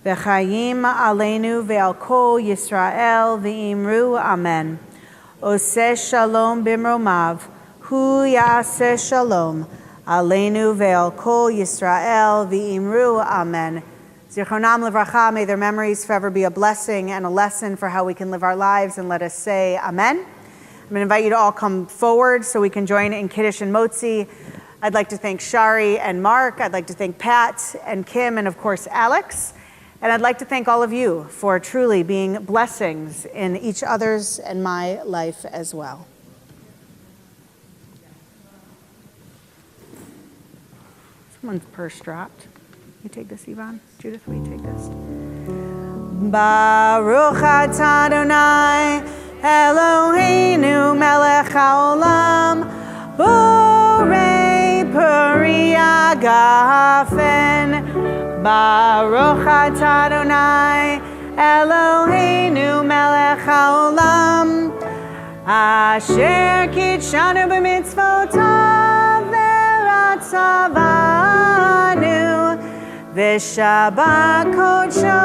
A: v'chayim aleinu ve'al kol Yisrael v'imru amen. Oseh shalom bimromav hu ya'aseh shalom Aleinu ve'al kol Yisrael v'imru amen. Zichronam livracha, may their memories forever be a blessing and a lesson for how we can live our lives, and let us say amen. I'm going to invite you to all come forward so we can join in Kiddush and Motzi. I'd like to thank Shari and Mark. I'd like to thank Pat and Kim and of course Alex. And I'd like to thank all of you for truly being blessings in each other's and my life as well. Someone's purse dropped. You take this, Yvonne. Judith, will you take this? Baruch atah Adonai Eloheinu melech haolam borei peri agafen. Baruch atah Adonai Eloheinu melech haolam asher kitshanu b'mitzvotav v'ratzavanu v'shabbat kodsho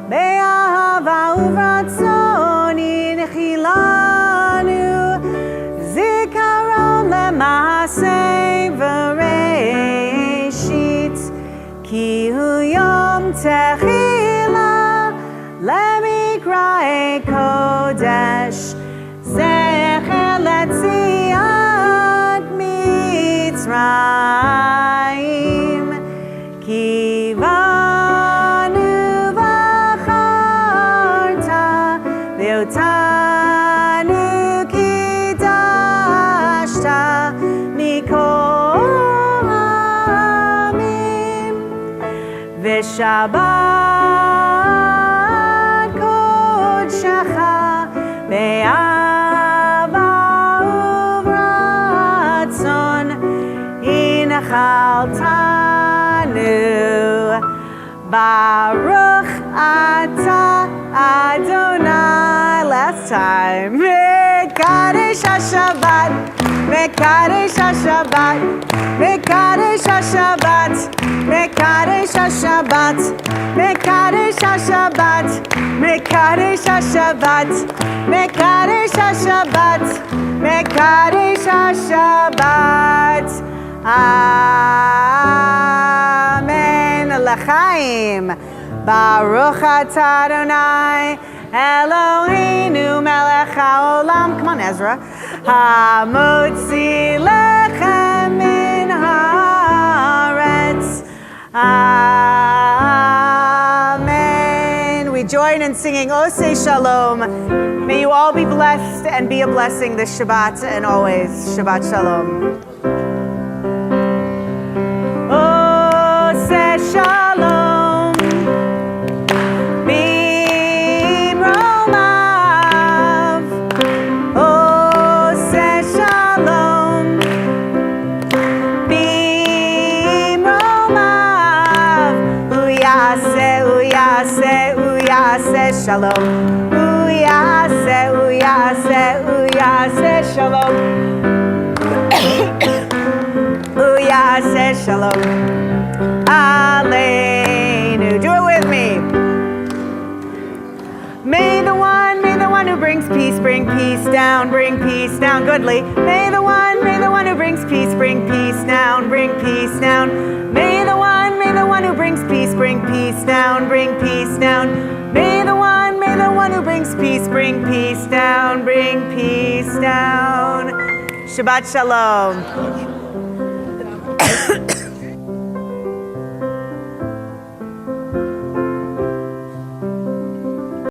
A: be'ahava uvratzon inchilanu zikaron le'maaseh v'reishit ki hu yom techila lemikra'e kodesh zecher letziat Mitzrayim kivanu v'charta ve'otanu kidashta mikol ha'amim v'shabbat kodshecha be'ava uvratzon inchaltanu Baruch atah Adonai. Last time. Mekadesh HaShabbat, Mekadesh HaShabbat, Mekadesh HaShabbat, Mekadesh HaShabbat, Mekadesh HaShabbat, Mekadesh HaShabbat, Mekadesh HaShabbat, Mekadesh HaShabbat. Amen. L'chaim. Baruch atah Adonai Eloheinu melech haolam. Come on, Ezra. Hamotzi lechem min haaretz. and singing Ose Shalom. May you all be blessed and be a blessing this Shabbat and always. Shabbat Shalom. Ose Shalom. Bim Romav. Ose Shalom. Bim Romav. Uyase, uyase, uyase Shalom. Uyase, uyase, uyase Shalom. Uyase Shalom. Aleinu. Do it with me. May the one who brings peace bring peace down, goodly. May the one who brings peace bring peace down, May the one who brings peace bring peace down, May the one who brings peace bring peace down, Shabbat Shalom.